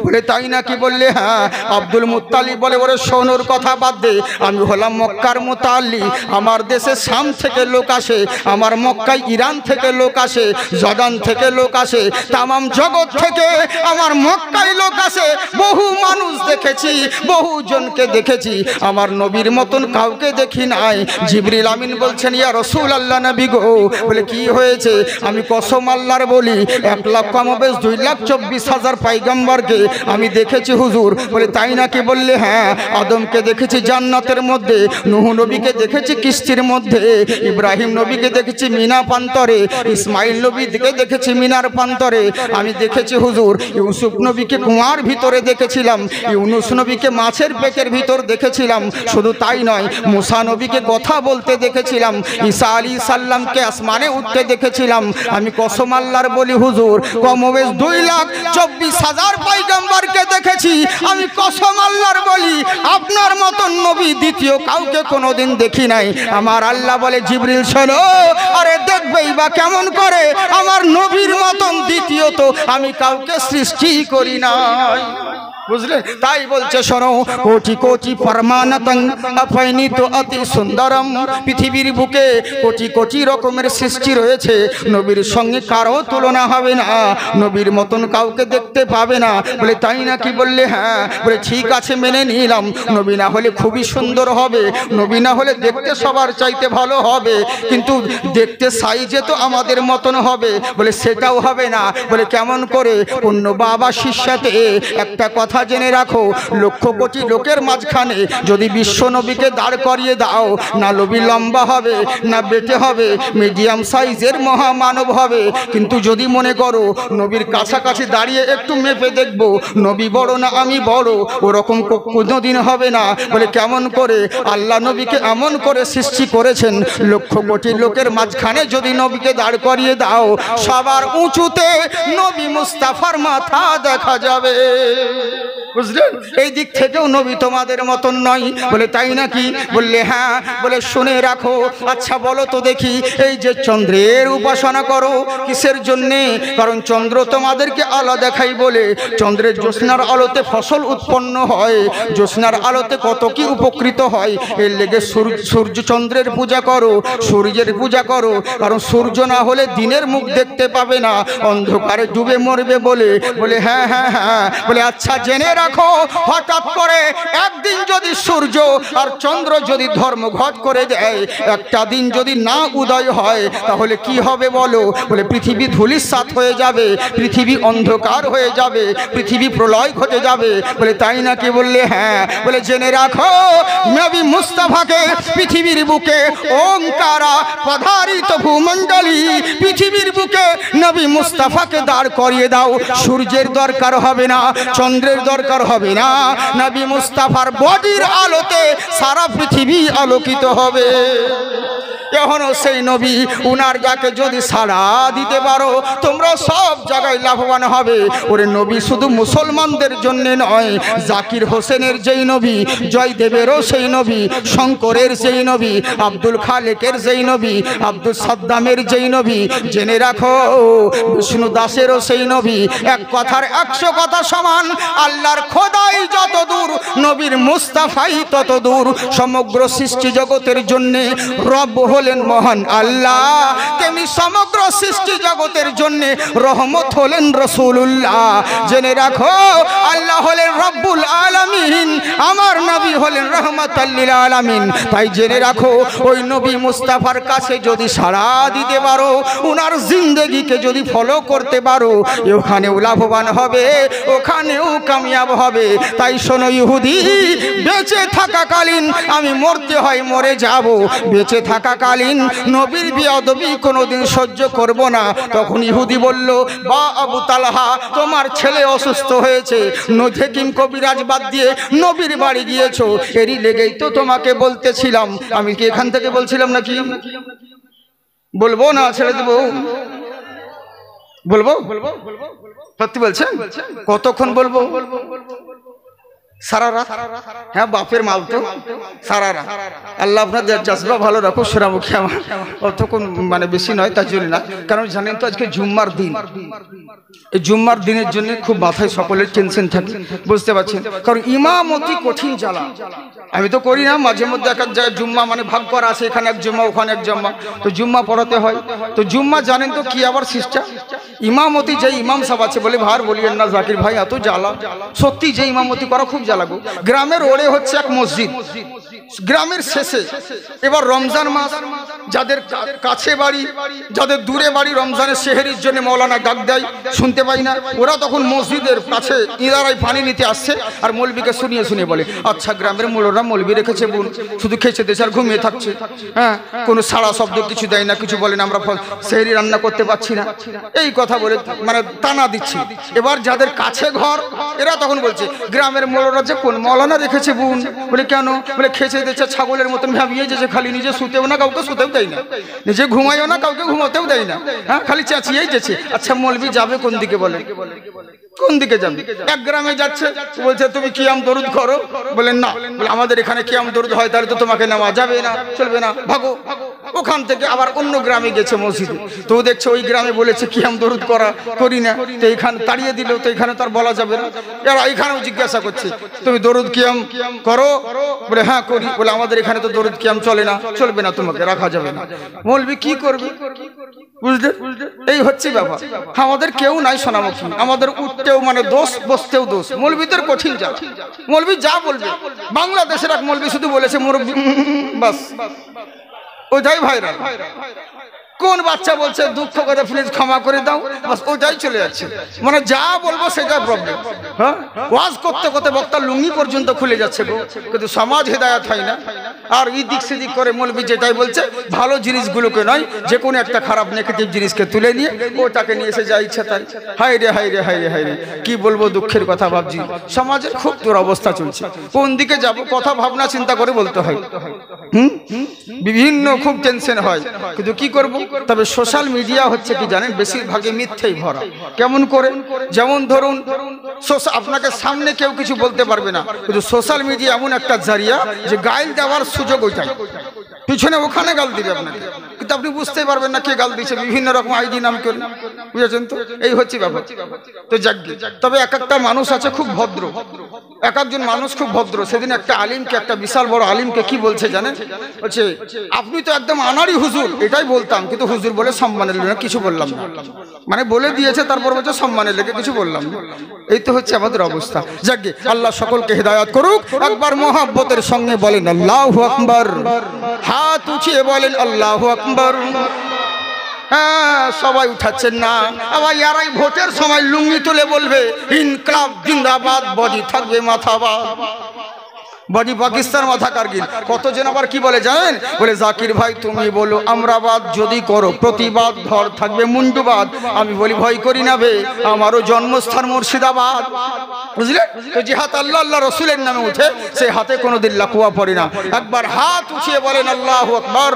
বলে তাই নাকি? বললে হ্যাঁ। আব্দুল মুত্তালিব বলে, ওরে শোনোর কথা বাদ দে, আমি হলাম মক্কার মুতাল্লি। আমার দেশে শাম থেকে লোক আসে, আমার মক্কায় ইরান থেকে লোক আসে, জর্দান থেকে লোক আসে, তামাম জগৎ থেকে আমার মক্কায় লোক আসে। বহু মানুষ দেখেছি, বহু জনকে দেখেছি, আমার নবীর মতন কাউকে দেখি নাই। জিবরিল আমিন বলছেন, ইয়া রাসূলুল্লাহ নবী গো। বলে কি হয়েছে? আমি কসম আল্লাহর বলি, 1,24,000 পয়গম্বরকে আমি দেখেছি হুজুর। বলে তাই নাকি? বললে হ্যাঁ। আদমকে দেখেছি জান্নাতের মধ্যে, নূহ নবীকে দেখেছি কিস্তির মধ্যে, ইব্রাহিম নবীকে দেখেছি মিনা প্রান্তরে, ইসমাইল নবীকে দেখেছি মিনার প্রান্তরে। আমি দেখেছি হুজুর ইউসুফ নবীকে কুয়ার ভিতরে দেখেছিলাম, ইউনুস নবীকে মাছের পেটের ভিতর দেখেছিলাম। শুধু তাই নয়, মুসা নবীকে কথা বলতে দেখেছিলাম, ঈসা আলাইহিস সালামকে আসমানে উঠতে দেখেছিলাম। আমি কসম আল্লাহর বলি হুজুর, কমবেশ 2,24,000 পয়গম্বরকে দেখেছি। আমি কসম আল্লাহর বলি, আপনার মতন নবী দ্বিতীয় কাউকে কোনোদিন দেখি নাই। আমার আল্লাহ বলে, জিবরিল শোনো, আরে দেখবেই বা কেমন করে, আমার নবীর মতন দ্বিতীয়ত আমি কাউকে সৃষ্টি করি নাই। বুঝলেন? তাই বলছে শোনো, কোটি কোটি পরমানতং আফাইনিত অতি সুন্দরম। পৃথিবীর বুকে কোটি কোটি রকমের সৃষ্টি রয়েছে, নবীর সঙ্গে কারো তুলনা হবে না, নবীর মতন কাউকে দেখতে পাবে না। বলে তাই নাকি? বললে হ্যাঁ। বলে ঠিক আছে, মেনে নিলাম, নবী না হলে খুবই সুন্দর হবে, নবী না হলে দেখতে সবার চাইতে ভালো হবে, কিন্তু দেখতে সাইজে তো আমাদের মতন হবে। বলে সেটাও হবে না। বলে কেমন করে? অন্য বাবা শিষ্যাতে একটা কথা জেনে রাখো, লক্ষ কোটি লোকের মাঝখানে যদি বিশ্ব নবীকে দাঁড় করিয়ে দাও, না নবী লম্বা হবে, না বেটে হবে, মিডিয়াম সাইজের মহামানব হবে। কিন্তু যদি মনে করো নবীর কাছাকাছি দাঁড়িয়ে একটু মেপে দেখবো নবী বড় না আমি বড়, ওরকম কোনোদিন হবে না। বলে কেমন করে? আল্লাহ নবীকে এমন করে সৃষ্টি করেছেন, লক্ষ কোটি লোকের মাঝখানে যদি নবীকে দাঁড় করিয়ে দাও, সবার উঁচুতে নবী মুস্তাফার মাথা দেখা যাবে। বুঝলেন? এই দিক থেকেও নবী তোমাদের মতন নয়। বলে তাই নাকি? বললে হ্যাঁ। বলে শুনে রাখো। আচ্ছা বলো তো দেখি, এই যে চন্দ্রের উপাসনা করো কিসের জন্যে? কারণ চন্দ্র তোমাদেরকে আলো দেখাই বলে। চন্দ্রের জ্যোৎস্নার আলোতে ফসল উৎপন্ন হয়, জ্যোৎস্নার আলোতে কত কি উপকৃত হয়। এর লেগে সূর্য চন্দ্রের পূজা করো, সূর্যের পূজা করো। কারণ সূর্য না হলে দিনের মুখ দেখতে পাবে না, অন্ধকারে ডুবে মরবে বলে। বলে হ্যাঁ হ্যাঁ হ্যাঁ। বলে আচ্ছা জেনে রাখো, হঠাৎ করে একদিন যদি সূর্য আর চন্দ্র যদি ধর্মঘট করে দেয়, একটা দিন যদি না উদয় হয়, তাহলে কি হবে বলো? বলে পৃথিবী ধূলিসাৎ হয়ে যাবে, পৃথিবী অন্ধকার হয়ে যাবে, পৃথিবী প্রলয় ঘটে যাবে। বলে তাই নাকি? বললে হ্যাঁ। বলে জেনে রাখো, নবী মুস্তাফাকে পৃথিবীর বুকে ওঙ্কারা পধারিত ভূমণ্ডলী, পৃথিবীর বুকে নবী মুস্তাফাকে দাঁড় করিয়ে দাও, সূর্যের দরকার হবে না, চন্দ্রের দরকার হবে না, নবী মুস্তাফার বডির আলোতে সারা পৃথিবী আলোকিত হবে। এখনো সেই নবী, উনার যাকে যদি সাড়া দিতে পারো, তোমরা সব জায়গায় লাভবান হবে। ওরে নবী শুধু মুসলমানদের জন্য নয়, জাকির হোসেনের যেই নবী, জয়দেবেরও সেই নবী, শঙ্করের সেই নবী, আব্দুল খালেকের যেই নবী, আব্দুল সাদ্দামের যেই নবী, জেনে রাখো বিষ্ণু দাসেরও সেই নবী। এক কথার 100 কথা সমান। আল্লাহর খোদাই যত দূর, নবীর মুস্তাফাই তত দূর। সমগ্র সৃষ্টি জগতের জন্য রব হলেন মহান আল্লাহ, তেমনি সমগ্র সৃষ্টি জগতের জন্য রহমত হলেন রাসূলুল্লাহ। জেনে রাখো, আল্লাহ হলেন রব্বুল আলামিন, আমার নবী হলেন রাহমাতাল লিল আলামিন। তাই জেনে রাখো, ওই নবী মুস্তাফার কাছে যদি সাড়া দিতে পারো, উনার জিন্দেগিকে যদি ফলো করতে পারো, ওখানেও লাভবান হবে, ওখানেও কামিয়াব হবে। তাই শোনো ইহুদি, বেঁচে থাকাকালীন আমি মরতে হয় মরে যাব, বেঁচে থাকাকালীন নবীর বেয়াদবি কোনোদিন সহ্য করব না। তখন ইহুদি বলল, বা আবু তালহা, তোমার ছেলে অসুস্থ হয়েছে, হেকিম কবিরাজ বাদ দিয়ে নবীর বাড়ি গিয়েছো, এরই লেগেই তো তোমাকে বলতেছিলাম। আমি কি এখান থেকে বলছিলাম নাকি? বলবো না ছেড়ে দেবো? বলবো সত্যি বলছেন? কতক্ষণ বলবো? সারা রাত। হ্যাঁ, বাপের মাল তো সারা রাত। আল্লাহ আপনাদের জাজবা ভালো রাখো। সোনামুখী আমার অতক্ষণ মানে বেশি নয়, তার জন্য না। কারণ জানেন তো আজকে জুম্মার দিন, এই জুম্মার দিনের জন্য খুব মাথায় সকলের টেনশন থাকে, বুঝতে পারছেন? কারণ ইমামতি কঠিন জ্বালা। আমি তো করি না, মাঝে মধ্যে এক এক জায়গায় জুম্মা মানে ভাগ করা আছে, এখানে এক জুম্মা ওখানে এক জুম্মা, তো জুম্মা পড়াতে হয়। তো জুম্মা জানেন তো কি আবার সিস্টেম, ইমামতি যে ইমাম সাহেব আছে বলে ভার বলিয়েন না জাকির ভাই, এত জ্বালা সত্যি। যে ইমামতি করা খুব জ্বালা গো। গ্রামের ওড়ে হচ্ছে এক মসজিদ, গ্রামের শেষে। এবার রমজান মাস, যাদের কাছে বাড়ি যাদের দূরে বাড়ি, রমজানের সেহরির জন্য মৌলানা ডাক দেয়, শুনতে পাই না, ওরা তখন মসজিদের কাছে ইনারাই পানি নিতে আসছে আর মৌলবীকে শুনিয়ে শুনিয়ে বলে, আচ্ছা গ্রামের মোড়রা মৌলবী রেখেছে বোন, শুধু খেয়েছে দেশ আর ঘুমিয়ে থাকছে, হ্যাঁ কোনো সাড়া শব্দ কিছু দেয় না, কিছু বলে না, আমরা সেহরি রান্না করতে পারছি না, এই কথা বলে মানে টানা দিচ্ছি। এবার যাদের কাছে ঘর এরা তখন বলছে, গ্রামের মোড়রা যে কোন মৌলানা রেখেছে বোন, বলে কেন, বলে খেয়েছে দেশে ছাগলের মতন ভাবিয়ে যেছে, খালি নিজে শুতেও না কাউকে শুতেও দেয় না, নিজে ঘুমাইও না কাউকে ঘুমাতেও দেয় না, হ্যাঁ খালি চেঁচিয়েই যেছে। আচ্ছা মৌলবী যাবে কোন দিকে বলে, কোন দিকে যাবে? এক গ্রামে যাচ্ছে, বলছে তুমি কিয়াম দরুদ করো, বলেন না, বলে আমাদের এখানে কিয়াম দরুদ হয়, তাহলে তো তোমাকে নেওয়া যাবে না, চলবে না, ভাগো। ওখান থেকে আবার অন্য গ্রামে গেছে মসজিদে, তো দেখছে ওই গ্রামে বলেছে কিয়াম দরুদ করি না, তো এইখানে তাড়িয়ে দিল, তো এখানে তার বলা যাবে না। এরা এইখানেও জিজ্ঞাসা করছে, তুমি দরুদ কিয়াম করো, বলে হ্যাঁ করি, বলে আমাদের এখানে তো দরুদ কিয়াম চলে না, চলবে না, তোমাকে রাখা যাবে না। মৌলবী কি করবে, বুঝলেন? এই হচ্ছে ব্যাপার। আমাদের কেউ নাই সোনামুখী, আমাদের উঠতেও মানে দোষ, বসতেও দোষ। মৌলবীদের কঠিন যা, মৌলবী যা বলবে। বাংলাদেশের এক মৌলবী শুধু বলেছে মুরব্বী, বাস ওইটাই ভাইরাল। কোন বাচ্চা বলছে দুঃখ করে প্লিজ ক্ষমা করে দাও, বাস ওইটাই চলে যাচ্ছে, মানে যা বলবো সেটা প্রবলেম। হ্যাঁ, ওয়াজ করতে করতে বক্তার লুঙ্গি পর্যন্ত খুলে যাচ্ছে গো, কিন্তু সমাজ হেদায়াত হয় না। আর ইদিক সেদিক করে মৌলবী যেটাই বলছে, ভালো জিনিসগুলোকে নয়, যে কোনো একটা খারাপ নেগেটিভ জিনিসকে তুলে নিয়ে ওটাকে নিয়ে এসে যা ইচ্ছা তাই। হাই রে হাই রে হাই রে হাই রে, কি বলবো, দুঃখের কথা ভাবছি। সমাজের খুব দুরবস্থা চলছে, কোন দিকে যাব কথা ভাবনা চিন্তা করে বলতে হয়। বিভিন্ন খুব টেনশন হয়, কিন্তু কি করব। তবে সোশ্যাল মিডিয়া হচ্ছে কি জানেন, বেশিরভাগই মিথ্যেই ভরা। কেমন করে? যেমন ধরুন আপনাকে সামনে কেউ কিছু বলতে পারবে না, কিন্তু সোশ্যাল মিডিয়া এমন একটা জারিয়া যে গাইল দেওয়ার সুযোগ ওইটাই, পিছনে ওখানে গাল দিবে আপনাকে, কিন্তু আপনি বুঝতে পারবেন না কে গাল দিচ্ছে, বিভিন্ন রকম আইডি নাম করে, বুঝেছেন তো? এই হচ্ছে ব্যাপার। তো যাকগে, তবে এক একটা মানুষ আছে খুব ভদ্র, এক একজন মানুষ খুব ভদ্র। সেদিন একটা আলিমকে, একটা বিশাল বড় আলিমকে কি বলছে জানেন, বলছে আপনি তো একদম আনারি হুজুর, এটাই বলতাম, কিন্তু হুজুর বলে সম্মানের লেগে কিছু বললাম না, মানে বলে দিয়েছে, তারপর বলছে সম্মানের লেগে কিছু বললাম না। এই তো হচ্ছে আমাদের অবস্থা। যাকগে, আল্লাহ সকলকে হেদায়াত করুক। একবার মহব্বতের সঙ্গে বলেন আল্লাহু আকবার, হাত উঠিয়ে বলেন আল্লাহু আকবার। হ্যাঁ, সবাই উঠাচ্ছেন না, আবার ইয়ারাই ভোটের সময় লুঙ্গি তুলে বলবে ইনকলাব জিন্দাবাদ, বডি থাকবে মাথাবাদ, বডি পাকিস্তান মাথা কারগিল। কতজন আবার কি বলে জানেন, বলে জাকির ভাই তুমি বলো আমরাবাদ, যদি করো প্রতিবাদ ধর থাকবে মুন্ডুবাদ। আমি বলি ভয় করি না বে, আমারও জন্মস্থান মুর্শিদাবাদ। বুঝলে তো, যে হাত আল্লাহ আল্লাহ রসুলের নামে উঠে, সে হাতে কোনোদিন লাকুয়া পড়ে না। একবার হাত উঠিয়ে বলেন আল্লাহু আকবার,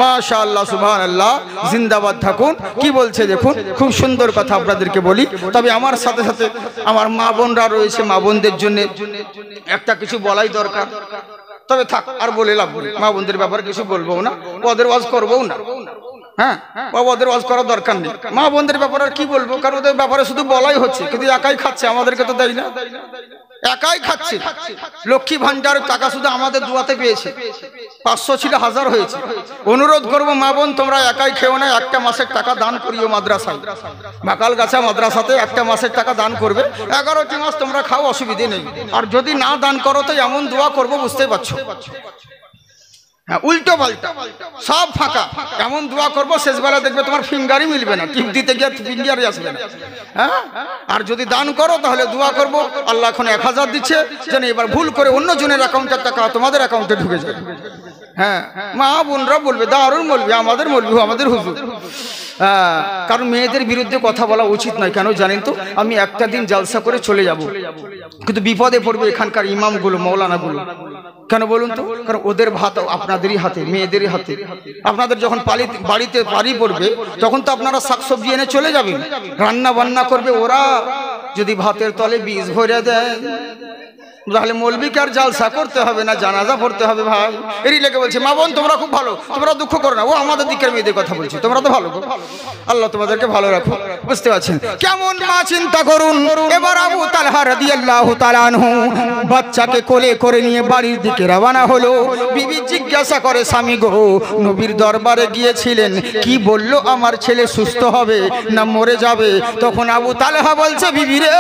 মাশাআল্লাহ, সুবহানাল্লাহ, জিন্দাবাদ থাকুন। কি বলছে দেখুন, খুব সুন্দর কথা আপনাদেরকে বলি। তবে আমার সাথে সাথে আমার মা বোনরা রয়েছে, মা বোনদের জন্য একটা কিছু বলাই দরকার। তবে থাক, আর বলে লাভ নেই, মা বোনদের ব্যাপারে কিছু বলবো না, ওদের ওয়াজ করবও না। হ্যাঁ, ওদের ওয়াজ করার দরকার নেই। মা বোনদের ব্যাপারে আর কি বলবো, কারণ ওদের ব্যাপারে শুধু বলাই হচ্ছে, কিন্তু একাই খাচ্ছে, আমাদেরকে তো দেয় না, একাই খাচ্ছে। লক্ষ্মী ভান্ডারের টাকা শুধু আমাদের দুয়াতে পেয়েছে, 500 ছিল 1000 হয়েছে। অনুরোধ করবো মা বোন, তোমরা একাই খেও না, একটা মাসের টাকা দান করিও মাদ্রাসায়, বাকালগাছা মাদ্রাসাতে একটা মাসের টাকা দান করবে। 11টি মাস তোমরা খাও, অসুবিধে নেই। আর যদি না দান করো তো এমন দোয়া করবো, বুঝতে পারছো, হ্যাঁ উল্টো পাল্টা সব ফাঁকা, এমন দোয়া করবো শেষবেলা দেখবে তোমার ফিঙ্গারই মিলবে না, টিপ দিতে গিয়ে ফিঙ্গারই আসবে না। হ্যাঁ, আর যদি দান করো তাহলে দোয়া করবো আল্লাহ এখন 1000 দিচ্ছে, যেন এবার ভুল করে অন্য জনের অ্যাকাউন্টের টাকা তোমাদের অ্যাকাউন্টে ঢুকে যায়। হ্যাঁ, মা বোনরা বলবে, দারুণ বলবে, আমাদের বলবে, আমাদের হুজুর। কারণ মেয়েদের বিরুদ্ধে কথা বলা উচিত নয়। কেন জানেন তো? আমি একটা দিন জালসা করে চলে যাব, কিন্তু বিপদে পড়বে এখানকার ইমামগুলো, মৌলানাগুলো। কেন বলুন তো? কারণ ওদের ভাত আপনাদেরই হাতে, মেয়েদেরই হাতে। আপনাদের যখন বাড়িতে পানি পড়বে তখন তো আপনারা শাকসবজি এনে চলে যাবেন, রান্না বান্না করবে ওরা। যদি ভাতের তলে বীজ ভরে দেয় তাহলে মৌলবীকে আর জালসা করতে হবে না, জানাজা পড়তে হবে। ভাই এরই লেগে বলছে, মা বোন তোমরা খুব ভালো, তোমরা দুঃখ করো না। ও আমাদের দিকের মেয়েদের কথা বলছি, তোমরা তো ভালো, আল্লাহ তোমাদেরকে ভালো রাখো। বুঝতে পারছেন কেমন মা? চিন্তা করুন। এবার আবু তালহা রাদিয়াল্লাহু তাআলা আনহু বাচ্চাকে কোলে করে নিয়ে বাড়ির দিকে রওনা হলো। বিবি জিজ্ঞাসা করে, স্বামী গো, নবীর দরবারে গিয়েছিলেন, কি বলল? আমার ছেলে সুস্থ হবে না মরে যাবে? তখন আবু তালহা বলছে, বিবি রে,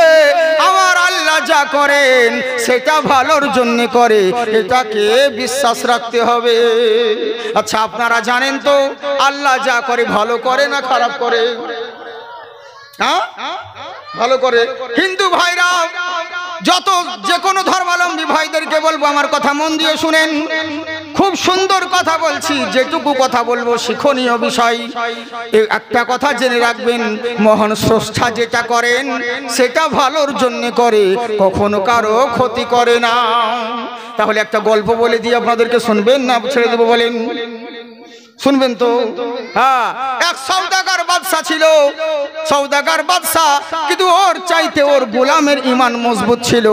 আমার আল্লাহ যা করেন সেটা ভালোর জন্য করে, এটাকে বিশ্বাস রাখতে হবে। আচ্ছা, আপনারা জানেন তো আল্লাহ যা করে ভালো করে না খারাপ করে? হ্যাঁ, ভালো করে। হিন্দু ভাইরা, যত যে কোনো ধর্মাবলম্বী ভাইদেরকে বলবো, আমার কথা মন দিয়ে শুনেন। খুব সুন্দর কথা বলছি, যেটুকু কথা বলবো শিক্ষণীয় বিষয়। একটা কথা জেনে রাখবেন, মহান স্রষ্টা যেটা করেন সেটা ভালোর জন্য করে, কখনো কারো ক্ষতি করে না। তাহলে একটা গল্প বলে দিয়ে আপনাদেরকে, শুনবেন না ছেড়ে দেবো বলেন? শুনবেন তো? হ্যাঁ, এক সওদাগর বাদশা ছিল, সওদাগর বাদশা, কিন্তু ওর চাইতে ওর গোলামের ঈমান মজবুত ছিল।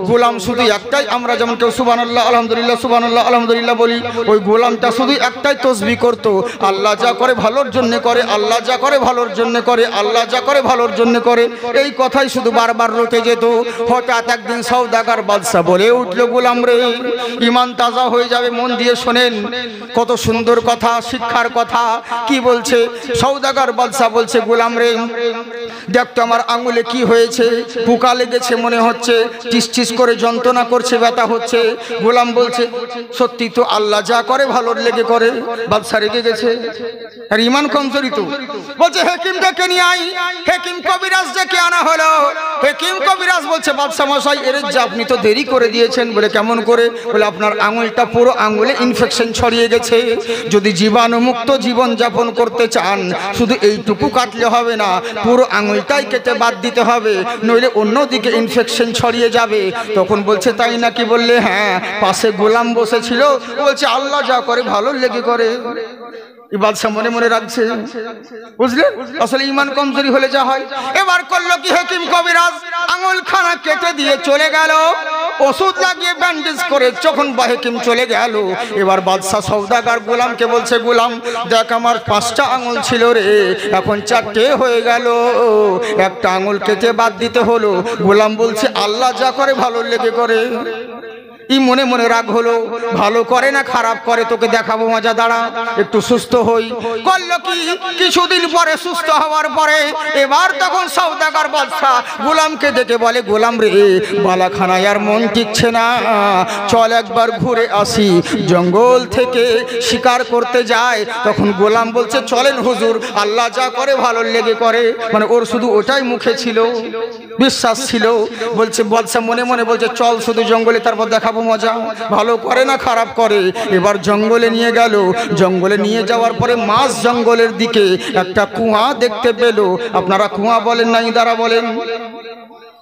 গোলাম শুধু একটাই, আমরা যেমন কেউ সুবহানাল্লাহ আলহামদুলিল্লাহ সুবহানাল্লাহ আলহামদুলিল্লাহ বলি, ওই গোলামটা শুধু একটাই তসবিহ করত, আল্লাহ যা করে ভালোর জন্য করে, আল্লাহ যা করে ভালোর জন্য করে, আল্লাহ যা করে ভালোর জন্য করে। এই কথাই শুধু বারবার রটে যেত। হঠাৎ একদিন সওদাগর বাদশা বলে উঠল, গোলাম রে, ঈমান তাজা হয়ে যাবে, মন দিয়ে শোনেন। কত সুন্দর কথা, শিক্ষার কথা। কি বলছে সওদাগর বাদশা? বলছে, গোলাম রে, দেখ তো আমার আঙুলে কি হয়েছে, পোকা লেগেছে মনে হচ্ছে, টিস করে যন্ত্রণা করছে, ব্যথা হচ্ছে। গোলাম বলছে, সত্যি তো, আল্লাহ যা করে ভালোর লেগে করে। বাদশা রেগে গেছে, আর ঈমান কমজোরি তো। বলছে, হেকিম ডেকে নিয়ে আই। হেকিম কবিরাজ ডেকে আনা হলো। হেকিম কবিরাজ বলছে, বাদশা মশাই, এর যে আপনি তো দেরি করে দিয়েছেন। বলে, কেমন করে? বলে, আপনার আঙুলটা, পুরো আঙুলে ইনফেকশন ছড়িয়ে গেছে। যদি জীবাণুমুক্ত জীবন যাপন করতে চান, শুধু এইটুকু কাটলে হবে না, পুরো আঙুলটাই কেটে বাদ দিতে হবে, নইলে অন্যদিকে ইনফেকশন ছড়িয়ে যাবে। তখন বলছে, তাই নাকি? বললে, হ্যাঁ। পাশে গোলাম বসেছিল, বলছে, আল্লাহ যা করে ভালো লেগে করে। এই বাদশা মনে মনে রাখছে, বুঝলেন? আসলে ঈমান কমজোরি হলে যা হয়। এবার করলো কি হেকিম কবিরাজ, আঙুল খানা কেটে দিয়ে চলে গেল, ওষুধ লাগিয়ে ব্যান্ডেজ করে যখন হেকিম চলে গেল। এবার বাদশা সওদাগর গোলামকে বলছে, গোলাম দেখ, আমার 5টা আঙুল ছিল রে, এখন 4টে হয়ে গেল, একটা আঙুল কেটে বাদ দিতে হলো। গোলাম বলছে, আল্লাহ যা করে ভালো লেগে করে। ই মনে মনে রাগ হলো, ভালো করে না খারাপ করে, তোকে দেখাবো মজা, দাঁড়া একটু সুস্থ হই। করলো কি, কিছুদিন পরে সুস্থ হওয়ার পরে এবার তখন সওদাগর বাদশা গোলামকে ডেকে বলে, গোলাম রে, বালাখানায় আর মন টিকছে না, চল একবার ঘুরে আসি, জঙ্গল থেকে শিকার করতে যায়। তখন গোলাম বলছে, চলেন হুজুর, আল্লাহ যা করে ভালো লেগে করে। মানে ওর শুধু ওটাই মুখে ছিল, বিশ্বাস ছিল। বলছে, বাদশা মনে মনে বলছে, চল শুধু জঙ্গলে, তারপর দেখাবো মজা, ভালো করে না খারাপ করে। এবার জঙ্গলে নিয়ে গেল। জঙ্গলে নিয়ে যাওয়ার পরে মাঝ জঙ্গলের দিকে একটা কুয়া দেখতে পেল। আপনারা কুয়া বলেন না ইদারা বলেন?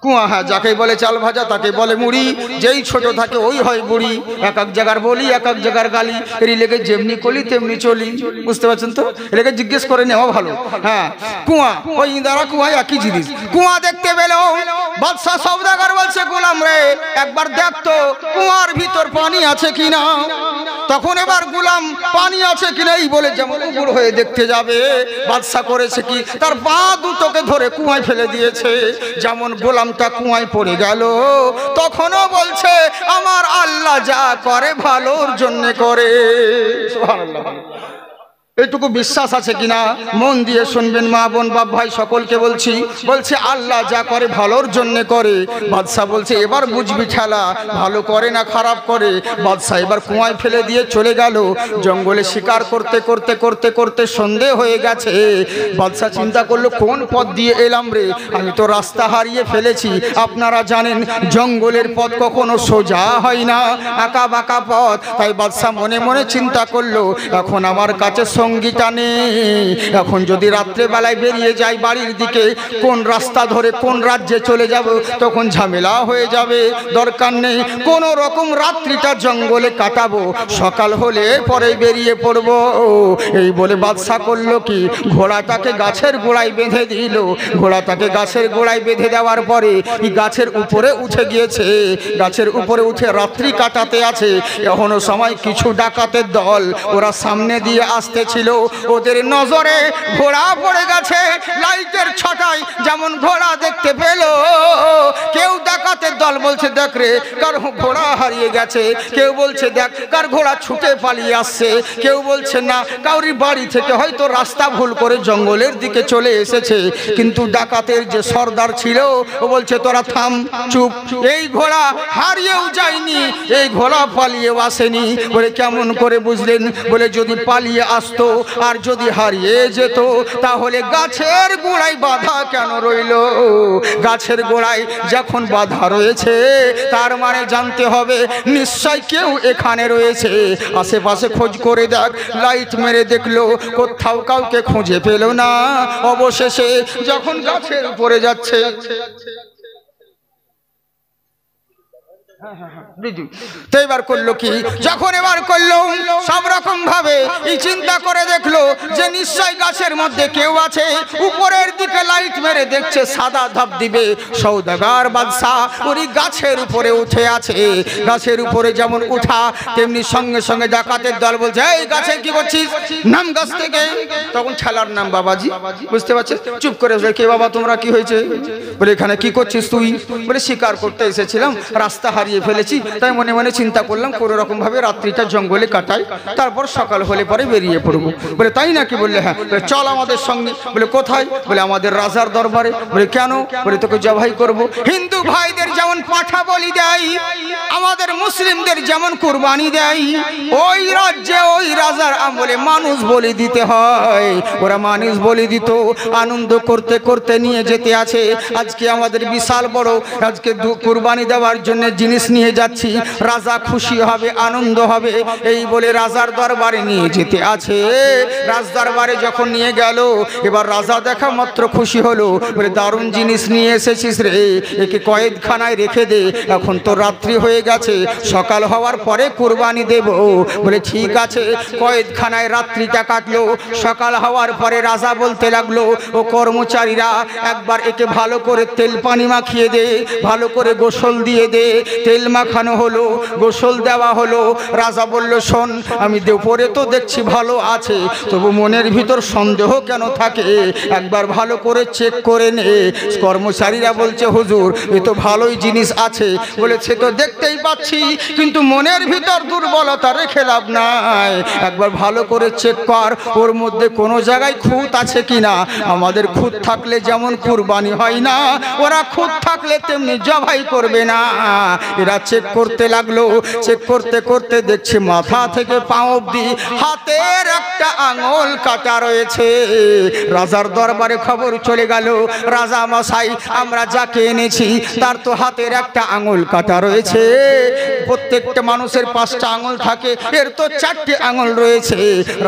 কুয়া, হ্যাঁ, যাকে বলে চাল ভাজা তাকে বলে মুড়ি, যেই ছোট থাকে ওই হয় বুড়ি। এক এক জায়গার বলি, এক এক জায়গার গালি, এরই লেগে যেমনি কলি তেমনি চলি। বুঝতে পারছেন তো? এটাকে জিজ্ঞেস করে নেওয়া ভালো। হ্যাঁ, কুয়া, ওই ইদারা কুয়া একই জিনিস। কুয়া দেখতে পেল। বাদশা সওদাগর বলছে, গোলাম রে, একবার দেখতো কুয়ার ভিতর পানি আছে কিনা। তখন এবার গোলাম পানি আছে কিনা এই বলে যেমন উগুর হয়ে দেখতে যাবে, বাদশা করেছে কি, তার পা দুটোকে ধরে কুয়ায় ফেলে দিয়েছে। যেমন গোলামটা কুয়ায় পড়ে গেল, তখনও বলছে, আমার আল্লাহ যা করে ভালোর জন্য করে। সুবহানাল্লাহ। এটুকু বিশ্বাস আছে কিনা মন দিয়ে শুনবেন মা বোন বাপ ভাই সকলকে বলছি। বলছে আল্লাহ যা করে ভালোর জন্য করে। বাদশাহ বলছে এবার বুঝবি খেলা, ভালো করে না খারাপ করে। বাদশাহ এবার কুয়ায় ফেলে দিয়ে চলে গেল। জঙ্গলে শিকার করতে করতে করতে করতে সন্ধে হয়ে গেছে। বাদশাহ চিন্তা করলো কোন পথ দিয়ে এলাম রে, আমি তো রাস্তা হারিয়ে ফেলেছি। আপনারা জানেন জঙ্গলের পথ কখনো সোজা হয় না, আঁকা বাঁকা পথ। তাই বাদশাহ মনে মনে চিন্তা করলো এখন আমার কাছে সঙ্গীটা নেই, এখন যদি রাত্রেবেলায় বেরিয়ে যাই বাড়ির দিকে, কোন রাস্তা ধরে কোন রাজ্যে চলে যাব তখন ঝামেলা হয়ে যাবে। দরকার নেই, কোনো রকম রাত্রিটা জঙ্গলে কাটাবো, সকাল হলে পরে বেরিয়ে পড়ব। এই বলে বাদশা করলো কি, ঘোড়াটাকে গাছের গোড়ায় বেঁধে দিল। ঘোড়াটাকে গাছের গোড়ায় বেঁধে দেওয়ার পরে গাছের উপরে উঠে গিয়েছে। গাছের উপরে উঠে রাত্রি কাটাতে আছে। এখনো সময় কিছু ডাকাতের দল ওরা সামনে দিয়ে আসতেছিল। ওদের নজরে ঘোড়া পড়ে গেছে। লাইটের ছটায় যেমন ঘোড়া দেখতে পেল, কেউ ডাকাতের দল বলছে দেখ রে কার ঘোড়া হারিয়ে গেছে, কেউ বলছে দেখ কার ঘোড়া ছুটে পালিয়ে আসছে, কেউ বলছে না কাউরি বাড়ি থেকে হয়তো রাস্তা ভুল করে জঙ্গলের দিকে চলে এসেছে। কিন্তু ডাকাতের যে সর্দার ছিল ও বলছে তোরা থাম, চুপ, এই ঘোড়া হারিয়েও যায়নি, এই ঘোড়া পালিয়েও আসেনি। বলে কেমন করে বুঝলেন? বলে যদি পালিয়ে আসতো আর যদি হারিয়ে যেত তাহলে গাছের গোড়ায় বাধা কেন রইল? গাছের গোড়ায় যখন বাধা রয়েছে তার মানে জানতে হবে নিশ্চয় কেউ এখানে রয়েছে। আশেপাশে খোঁজ করে দেখ। লাইট মেরে দেখলো, কোথাও কাউকে খুঁজে পেল না। অবশেষে যখন গাছের উপরে যাচ্ছে, তো এবার করলো কি, যখন এবার করলো সব রকম ভাবে এই চিন্তা করে দেখলো যে নিশ্চয় গাছের মধ্যে কেউ আছে। উপরের দিকে লাইট মেরে দেখছে সাদা ধাপ দিবে সওদাগর বাদশাহ ওই গাছের উপরে উঠে আছে। গাছের উপরে যেমন উঠা তেমনি সঙ্গে সঙ্গে ডাকাতের দল বলছে এই গাছে কি করছিস, নাম গাছ থেকে। তখন ছেলার নাম বাবাজি, বুঝতে পারছিস? চুপ করে কে বাবা তোমরা কি হয়েছে? বলে এখানে কি করছিস তুই? বলে শিকার করতে এসেছিলাম, রাস্তা হারিয়ে ফেলেছি, তাই মনে মনে চিন্তা করলাম কোনো রকম ভাবে রাত্রিটা জঙ্গলে কাটাই, তারপর সকাল হলে পরে বেরিয়ে পড়বো। বলে তাই নাকি? বললে হ্যাঁ। বলে চল আমাদের সঙ্গে। বলে কোথায়? বলে আমাদের রাজার দরবারে। বলে কেন? বলে তোকে জবাই করব। হিন্দু ভাইদের যেমন পাঠা বলি দেয়, আমাদের মুসলিমদের যেমন কুরবানি দেয়, ওই রাজ্যে ওই রাজার আমলে মানুষ বলি দিতে হয়। ওরা মানুষ বলি দিত, আনন্দ করতে করতে নিয়ে যেতে আছে। আজকে আমাদের বিশাল বড় আজকে কুরবানি দেওয়ার জন্য জিনিস নিয়ে যাচ্ছি, রাজা খুশি হবে, আনন্দ হবে, এই বলে রাজার দরবারে নিয়ে যেতে আছে। রাজ দরবারে যখন নিয়ে গেল, এবার রাজা দেখা মাত্র খুশি হলো। বলে দারুণ জিনিস নিয়ে এসেছিস রে, একে কয়েদখানায় রেখে দে, এখন তো রাত্রি হয়ে গেছে, সকাল হওয়ার পরে কুরবানি দেব। বলে ঠিক আছে। কয়েদখানায় রাত্রিটা কাটলো। সকাল হওয়ার পরে রাজা বলতে লাগলো ও কর্মচারীরা একবার একে ভালো করে তেল পানি মাখিয়ে দে, ভালো করে গোসল দিয়ে দে। তেল মাখানো হলো, গোসল দেওয়া হলো। রাজা বলল শোন, আমি উপরে তো দেখছি ভালো আছে, তবু মনের ভিতর সন্দেহ কেন থাকে, একবার ভালো করে চেক করে নে। কর্মচারীরা বলছে হুজুর এ তো ভালোই জিনিস আছে। বলেছে তো দেখতেই পাচ্ছি, কিন্তু মনের ভিতর দুর্বলতা রেখে লাভ নাই, একবার ভালো করে চেক কর ওর মধ্যে কোনো জায়গায় খুঁত আছে কিনা। আমাদের খুঁত থাকলে যেমন কুরবানি হয় না, ওরা খুঁত থাকলে তেমনি জবাই করবে না। এরা চেক করতে লাগলো। চেক করতে করতে দেখছে মাথা থেকে পা অবধি হাতের একটা আঙুল কাটা রয়েছে। রাজার দরবারে খবর চলে গেল, রাজা মশাই আমরা যাকে এনেছি তার তো হাতের একটা আঙুল কাটা রয়েছে। প্রত্যেকটা মানুষের 5টা আঙুল থাকে, এর তো 4টে আঙুল রয়েছে।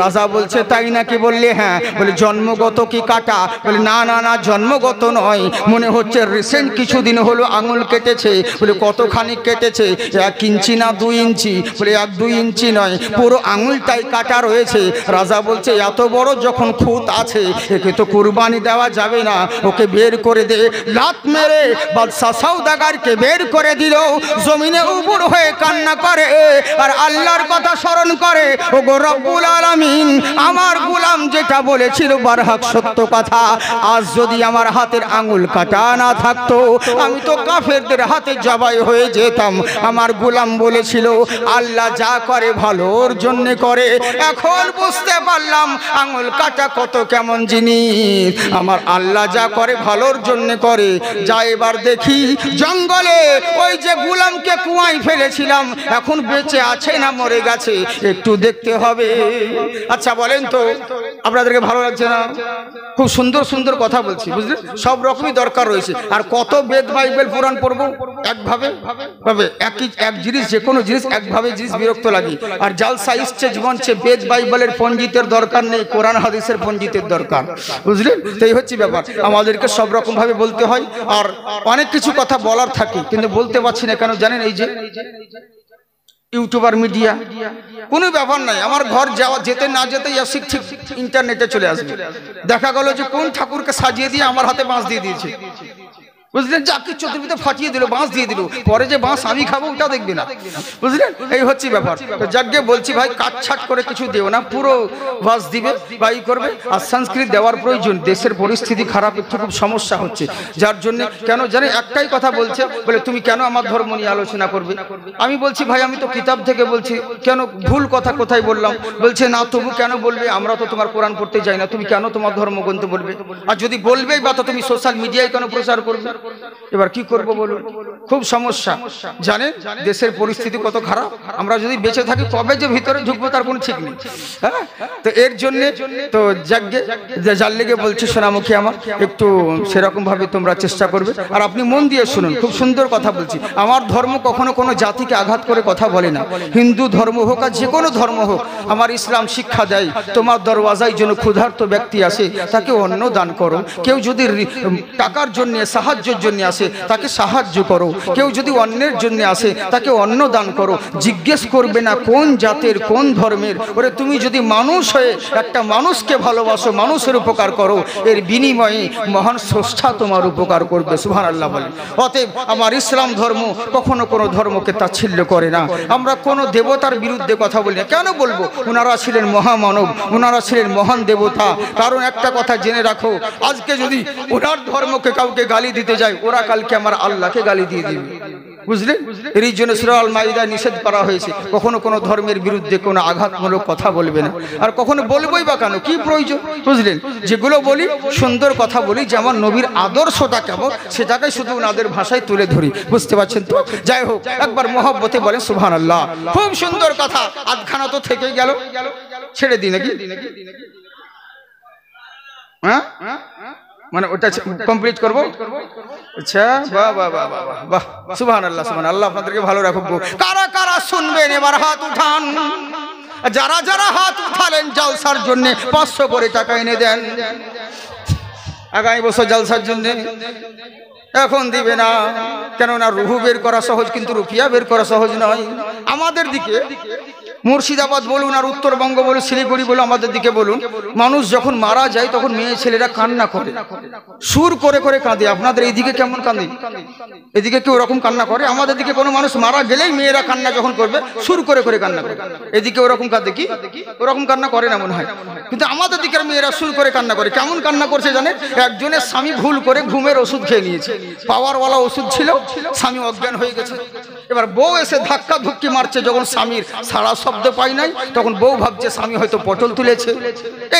রাজা বলছে তাই নাকি? বললে হ্যাঁ। বলে জন্মগত কি কাটা? বলে না না না, জন্মগত নয়, মনে হচ্ছে রিসেন্ট কিছুদিন হলো আঙুল কেটেছে। বলে কতখানি কেটেছে? 1 ইঞ্চি না 2 ইঞ্চি? বলে 1-2 ইঞ্চি নয়, পুরো আঙুলটাই কাটা রয়েছে। রাজা বলছে এত বড় যখন খুঁত আছে, একে তো কুরবানি দেওয়া যাবে না, ওকে বের করে দে। লাত মেরে বাদশা সওদাগরকে বের করে দিল। জমিনে উবুড় হয়ে হয়ে কান্না করে আর আল্লাহর কথা স্মরণ করে, ওগো রব্বুল আলামিন আমার গোলাম যেটা বলেছিল বারহাক সত্য কথা, আজ যদি আমার হাতের আঙুল কাটা না থাকতো আমি তো কাফেরদের হাতে জবাই হয়ে যেতাম। আমার গোলাম বলেছিল আল্লাহ যা করে ভালোর জন্য করে, এখন বুঝতে পারলাম আঙুল কাটা কত কেমন জিনিস। আমার আল্লাহ যা করে ভালোর জন্য করে। যা এবার দেখি জঙ্গলে ওই যে গোলামকে কুয়ায় ফেলেছিলাম এখন বেঁচে আছে না মরে গেছে একটু দেখতে হবে। আচ্ছা বলেন তো আপনাদেরকে ভালো লাগছে না? খুব সুন্দর সুন্দর কথা বলছি, বুঝলেন? সব রকমই দরকার রয়েছে। আর কত বেদ বাইবেল পুরাণ পড়বো একভাবে ভাবে এক জিনিস, যে কোনো জিনিস একভাবে জিনিস বিরক্ত লাগে। আর জালসা ইচ্ছে জীবন সে বেদ বাইবেলের পণ্ডিতের দরকার নেই, কোরআন হাদিসের পণ্ডিতের দরকার, বুঝলেন? তো এই হচ্ছে ব্যাপার, আমাদেরকে সব রকম ভাবে বলতে হয়। আর অনেক কিছু কথা বলার থাকে কিন্তু বলতে পারছি না কেন জানেন? এই যে ইউটিউবার মিডিয়া কোনো ব্যাপার নাই, আমার ঘর যাওয়া যেতে না যেতে ঠিক ইন্টারনেটে চলে আসবে। দেখা গেল যে কোন ঠাকুরকে সাজিয়ে দিয়ে আমার হাতে বাঁশ দিয়ে দিয়েছে, বুঝলেন? যাকে চতুর্থীতে ফাটিয়ে দিল, বাঁশ দিয়ে দিল, পরে যে বাঁশ আমি খাবো ওটা দেখবে না, বুঝলেন? এই হচ্ছে ব্যাপার। যাকে বলছি ভাই কাটছাট করে কিছু দেও না, পুরো বাঁশ দিবে বা ই করবে। আর সংস্কৃত দেওয়ার প্রয়োজন, দেশের পরিস্থিতি খারাপ, একটু খুব সমস্যা হচ্ছে, যার জন্য কেন জানে একটাই কথা বলছে, বলে তুমি কেন আমার ধর্ম নিয়ে আলোচনা করবে? আমি বলছি ভাই আমি তো কিতাব থেকে বলছি, কেন ভুল কথা কোথায় বললাম? বলছে না তবু কেন বলবে, আমরা তো তোমার কোরআন পড়তে যাই না, তুমি কেন তোমার ধর্মগ্রন্থ বলবে? আর যদি বলবেই বা তো তুমি সোশ্যাল মিডিয়ায় কেন প্রচার করবে? এবার কি করব বলুন? খুব সমস্যা, জানেন দেশের পরিস্থিতি কত খারাপ। আমরা যদি বেঁচে থাকি কবে যে ভিতরে ঢুকবো তার কোনো ঠিক নেই। হ্যাঁ, তো এর জন্য তো যার লেগে বলছি সোনামুখী আমার, একটু সেরকম ভাবে তোমরা চেষ্টা করবে। আর আপনি মন দিয়ে শুনুন, খুব সুন্দর কথা বলছি। আমার ধর্ম কখনো কোনো জাতিকে আঘাত করে কথা বলে না, হিন্দু ধর্ম হোক আর যে কোনো ধর্ম হোক। আমার ইসলাম শিক্ষা দেয় তোমার দরওয়াজায় যেন ক্ষুধার্ত ব্যক্তি আসে তাকে অন্ন দান করো, কেউ যদি টাকার জন্য সাহায্যের জন্য আসে তাকে সাহায্য করো, কেউ যদি অন্যের জন্য আসে তাকে অন্ন দান করো। জিজ্ঞেস করবে না কোন জাতের কোন ধর্মের। ওরে তুমি যদি মানুষ হয়ে একটা মানুষকে ভালোবাসো, মানুষের উপকার করো, এর বিনিময়ে মহান স্রষ্টা তোমার উপকার করবে। সুবহানাল্লাহ বলেন। অতএব আমার ইসলাম ধর্ম কখনো কোনো ধর্মকে তাচ্ছিল্য করে না। আমরা কোনো দেবতার বিরুদ্ধে কথা বলি না, কেন বলবো? ওনারা ছিলেন মহামানব, ওনারা ছিলেন মহান দেবতা। কারণ একটা কথা জেনে রাখো, আজকে যদি ওনার ধর্মকে কাউকে গালি দিতে যায়, ওরা কালকে আমার আল্লাহকে গালি দিয়ে দিবে, বুঝলেন? এই জন্য সূরা আল মাইদায় নিষেধ করা হয়েছে কখনো কোনো ধর্মের বিরুদ্ধে কোনো আঘাতমূলক কথা বলবে না। আর কখনো বলবোই বা কেন, কি প্রয়োজন? বুঝলেন? যেগুলো বলি সুন্দর কথা বলি, যেমন নবীর আদর্শটা কেমন সেটাকে শুধু ওনাদের ভাষায় তুলে ধরি, বুঝতে পারছেন তো? যাই হোক, একবার মহব্বতে বলেন সুবহানাল্লাহ। খুব সুন্দর কথা, আধখানা তো থেকেই গেল, ছেড়ে দিই নাকি? হ্যাঁ, মানে ওটা কমপ্লিট করবো। আচ্ছা, বাহ বাহ বাহ বাহ বাহ, সুবহানাল্লাহ সুবহানাল্লাহ। আপনাদেরকে ভালো রাখুক। কারা কারা শুনবেন এবার হাত উঠান। যারা যারা হাত উঠালেন জালসার জন্য 500 করে টাকা এনে দেন, আগামী বছর জালসার জন্য। এখন দিবে না, কেননা রুহু বের করা সহজ কিন্তু রুপিয়া বের করা সহজ নয়। আমাদের দিকে মুর্শিদাবাদ বলুন আর উত্তরবঙ্গ বলুন, শিলিগুড়ি বলুন, আমাদের দিকে বলুন, মানুষ যখন মারা যায় তখন মেয়ে ছেলেরা কান্না করে, সুর করে করে কাঁদে। আপনাদের এইদিকে কেমন কাঁদে? এদিকে কেউ ওরকম কান্না করে? আমাদের দিকে কোনো মানুষ মারা গেলেই মেয়েরা কান্না যখন করবে সুর করে করে কান্না করে। এদিকে ওরকম কাঁদে কি? ওরকম কান্না করে না মনে হয়, কিন্তু আমাদের দিকের মেয়েরা সুর করে কান্না করে। কেমন কান্না করছে জানেন? একজনের স্বামী ভুল করে ঘুমের ওষুধ খেয়ে নিয়েছে, পাওয়ারওয়ালা ওষুধ ছিল, স্বামী অজ্ঞান হয়ে গেছে। এবার বউ এসে ধাক্কা ধুক্কি মারছে, যখন স্বামীর সারা শব্দ পাই নাই তখন বউ ভাবছে স্বামী হয়তো পটল তুলেছে।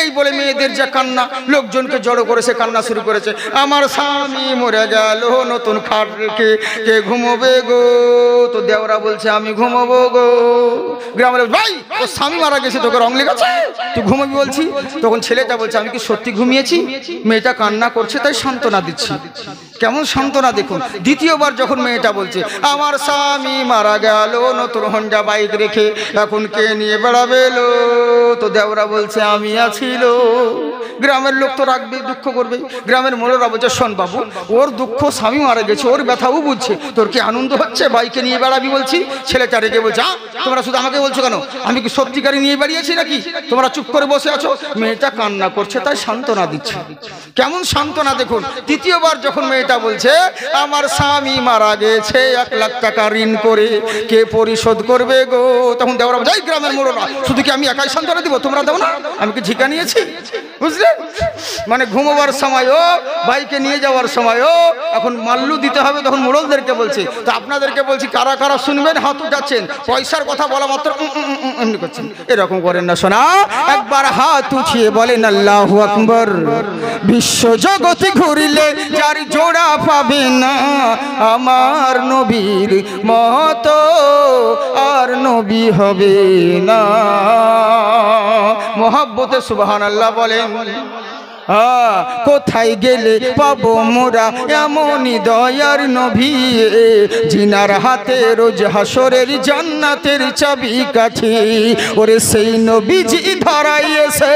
এই বলে মেয়েদের যে কান্না, লোকজনকে জড়ো করেছে, কান্না শুরু করেছে। আমার স্বামী মরে গেল, নতুন খাট রেখে কে ঘুমোবে গো? তো দেওরা বলছে আমি ঘুমোবো গো। গ্রামের ভাই ও স্বামী মারা গেছে, তোকে রং লেগেছে, তুই ঘুমোবি বলছি। তখন ছেলেটা বলছে আমি কি সত্যি ঘুমিয়েছি? মেয়েটা কান্না করছে তাই সান্ত্বনা দিচ্ছি। কেমন সান্ত্বনা দেখুন। দ্বিতীয়বার যখন মেয়েটা বলছে আমার স্বামী মারা গেল, নতুন হন্ডা বাইক রেখে এখন কে নিয়ে বেড়াবে লো? তো দেওরা বলছে আমি আছিল। গ্রামের লোক তো রাখবে, দুঃখ করবে। গ্রামের মোড়রা বলছে শোন বাবু, ওর দুঃখ, স্বামী মারা গেছে, ওর ব্যথাও বুঝছে, তোর কি আনন্দ হচ্ছে বাইকে নিয়ে বেড়াবি বলছি? ছেলেটা রেগে বলছে তোমরা শুধু আমাকে বলছো কেন? আমি কি সত্যিকারই নিয়ে বেরিয়েছি নাকি? তোমরা চুপ করে বসে আছো। মেয়েটা কান্না করছে তাই সান্ত্বনা দিচ্ছে। কেমন সান্ত্বনা দেখুন। তৃতীয়বার যখন মেয়েটা মেয়েটা বলছে আমার স্বামী মারা গেছে, 1 লাখ টাকা ঋণ করে, কে পরিশোধ করবে গো? তখন দেওরা যাই গ্রামের মোড়লা, শুধু কি আমি একাই সান্ত্বনা দিব, তোমরা দাও না? আমি কি ঝিকা নিয়েছি? বুঝলে, মানে ঘুমোবার সময়ও, ভাইকে নিয়ে যাওয়ার সময়ও এখন মাল্লু দিতে হবে, তখন মোড়লদেরকে বলছে। তো আপনাদেরকে বলছি, কারা কারা শুনবেন হাত উঠাচ্ছেন, পয়সার কথা বলা মাত্র এমনি করছেন, এরকম করেন না শোনা। একবার হাত উঠিয়ে বলেন আল্লাহু আকবার। বিশ্ব জগতে ঘুরলে যার জোড়া পাবে না, আমার নবীর মতো আর নবী হবে না। মোহাব্বতে সুবহানাল্লাহ বলেন। কোথায় গেলে পাবো মোরা এমনই দয়ার নবী, জিনার হাতে রোজ হাসরের জান্নাতের চাবি কাঠি। ওরে সেই নবীজি ধরাইয়েছে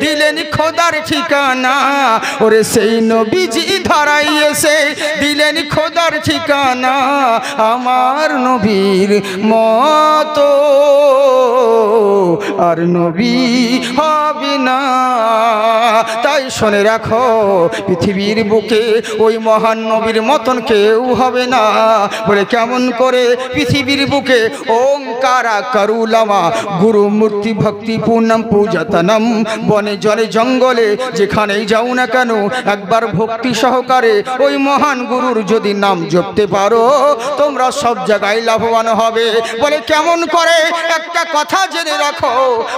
দিলেন খোদার ঠিকানা, ওরে সেই নবীজি ধরাইয়েছে দিলেন খোদার ঠিকানা। আমার নবীর মতো আর নবী হবে না। তাই শুনে রাখো, পৃথিবীর বুকে ওই মহান নবীর মতন কেউ হবে না। বলে কেমন করে? পৃথিবীর বুকে ওঙ্কারা কারুলামা গুরু মূর্তি ভক্তি পূর্ণম পূজাতনম, বনে জলে জঙ্গলে যেখানেই যাও না কেন, একবার ভক্তি সহকারে ওই মহান গুরুর যদি নাম জপতে পারো, তোমরা সব জায়গায় লাভবান হবে। বলে কেমন করে? একটা কথা জেনে রাখো,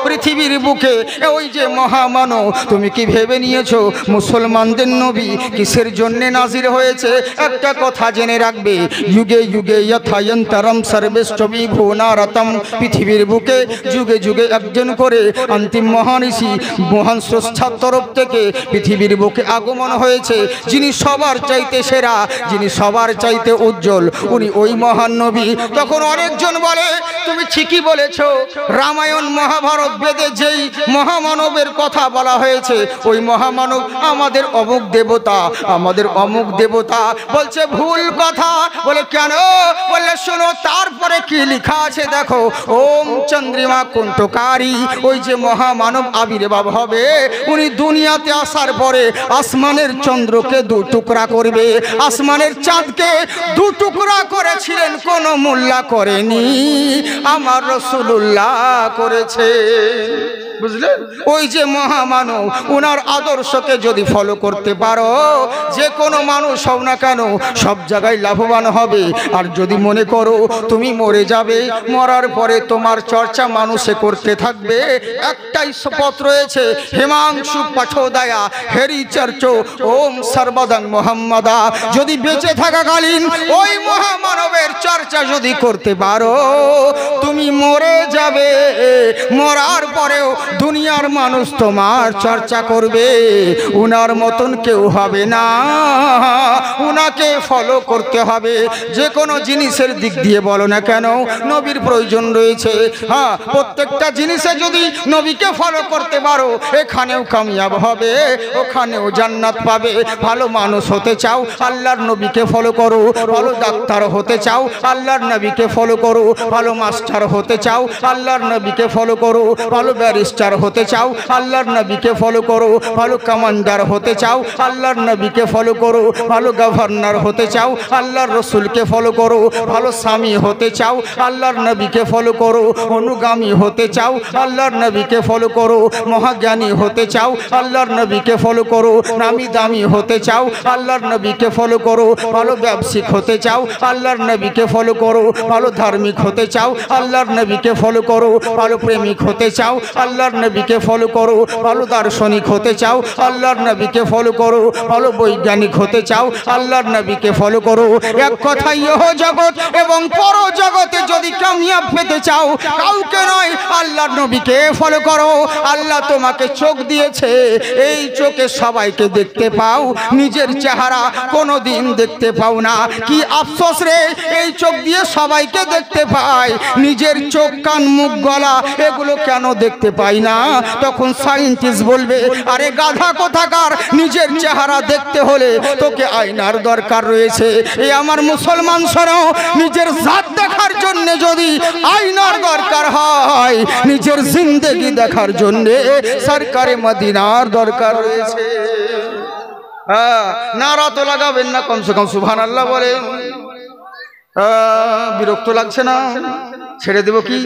পৃথিবীর বুকে ওই যে মহামানব, তুমি কি ভেবে নিয়েছো মুসলমানদের নবী কিসের জন্য নাজির হয়েছে? একটা কথা জেনে রাখবে, যুগে যুগে যথায়ন্তরম সর্বেষ্টবি ভুবনারতম, পৃথিবীর বুকে যুগে যুগে একজন করে অন্তিম মহান ঋষি মহান স্রষ্টার তরফ থেকে পৃথিবীর বুকে আগমন হয়েছে, যিনি সবার চাইতে সেরা, যিনি সবার চাইতে উজ্জ্বল, উনি ওই মহান নবী। তখন অনেকজন বলে তুমি ঠিকই বলেছো, রামায়ণ মহাভারত বেদে যেই মহামানবের কথা বলা হয়েছে, ওই মহামানব আমাদের অমুক দেবতা, আমাদের অমুক দেবতা। বলছে ভুল কথা। বলে কেন? বললে শোনো, তারপরে কি লেখা আছে দেখো, ওম চন্দ্রিমা কুণ্ঠকারী, ওই যে মহামানব আবির্ভাব হবে, উনি দুনিয়াতে আসার পরে আসমানের চন্দ্রকে 2 টুকরা করবে, আসমানের চাঁদকে 2 টুকরা করেছিলেন, কোন মোল্লা করেনি, আমার রাসূলুল্লাহ করেছে। বুঝলে, ওই যে মহামানব, ওনার আদর্শকে যদি ফলো করতে পারো, যে কোনো মানুষ হও না কেন সব জায়গায় লাভবান হবে। আর যদি মনে করো তুমি মরে যাবে, মরার পরে তোমার চর্চা মানুষে করতে থাকবে, একটাই পথ রয়েছে, হেমাংশু পাঠোদয়া হেরি চর্চ ওম সর্বদাং মোহাম্মদা। যদি বেঁচে থাকাকালীন ওই মহামানবের চর্চা যদি করতে পারো, তুমি মরে যাবে, মরার পরেও দুনিয়ার মানুষ তোমার চর্চা করবে, উনার মতন কেউ হবে না, উনাকে ফলো করতে হবে। যে কোনো জিনিসের দিক দিয়ে বলো না কেন নবীর প্রয়োজন রয়েছে। হ্যাঁ, প্রত্যেকটা জিনিসে যদি নবীকে ফলো করতে পারো, এখানেও কামিয়াব হবে, ওখানেও জান্নাত পাবে। ভালো মানুষ হতে চাও, আল্লাহর নবীকে ফলো করো। ভালো ডাক্তার হতে চাও, আল্লাহর নবীকে ফলো করো। ভালো মাস্টার হতে চাও, আল্লাহর নবীকে ফলো করো। ভালো ব্যারিস্টার হতে চাও, আল্লাহর নবীকে ফলো করো। ভালো কমান্ডার হতে চাও, আল্লাহর নবীকে ফলো করো। ভালো গভর্নর হতে চাও, আল্লাহর রসুলকে ফলো করো। ভালো স্বামী হতে চাও, আল্লাহর নবীকে ফলো করো। অনুগামী হতে চাও, আল্লাহর নবীকে ফলো করো। মহাজ্ঞানী হতে চাও, আল্লাহর নবীকে ফলো করো। নামি দামি হতে চাও, আল্লাহর নবীকে ফলো করো। ভালো ব্যবসায়িক হতে চাও, আল্লাহর নবীকে ফলো করো। ভালো ধার্মিক হতে চাও, আল্লাহর নবীকে ফলো করো। ভালো প্রেমিক হতে চাও, আল্লাহর নবীকে ফলো করো। ভালো দার্শনিক হতে চাও, আল্লাহর নবীকে ফলো করো। ভালো বৈজ্ঞানিক হতে চাও, আল্লাহর নবীকে ফলো করো। এক কথাই ইহ জগৎ এবং পর জগতে যদি কামিয়াব পেতে চাও, কাউকে নয় আল্লাহর নবীকে ফলো করো। আল্লাহ তোমাকে চোখ দিয়েছে, এই চোখে সবাইকে দেখতে পাও, নিজের চেহারা কোনোদিন দেখতে পাও না। কি আফসোস রে, এই চোখ দিয়ে সবাইকে দেখতে পাই, নিজের চোখ কান মুখ গলা এগুলো কেন দেখতে পাই না? তখন সায়েন্টিস্ট বলবে, আরে গাধা কোথাকার, নিজের চেহারা দেখতে হলে তোকে আয়নার দরকার রয়েছে। এই আমার মুসলমান শোনো, নিজের জাত দেখার জন্য যদি আয়নার দরকার হয়, নিজের জিন্দেগি দেখার জন্য সরকারে মদিনার দরকার রয়েছে। নারা তো লাগাবেন না, কমসে কম সুবহানাল্লাহ বলেন। বিরক্ত লাগছে না? ছেড়ে দেব কি?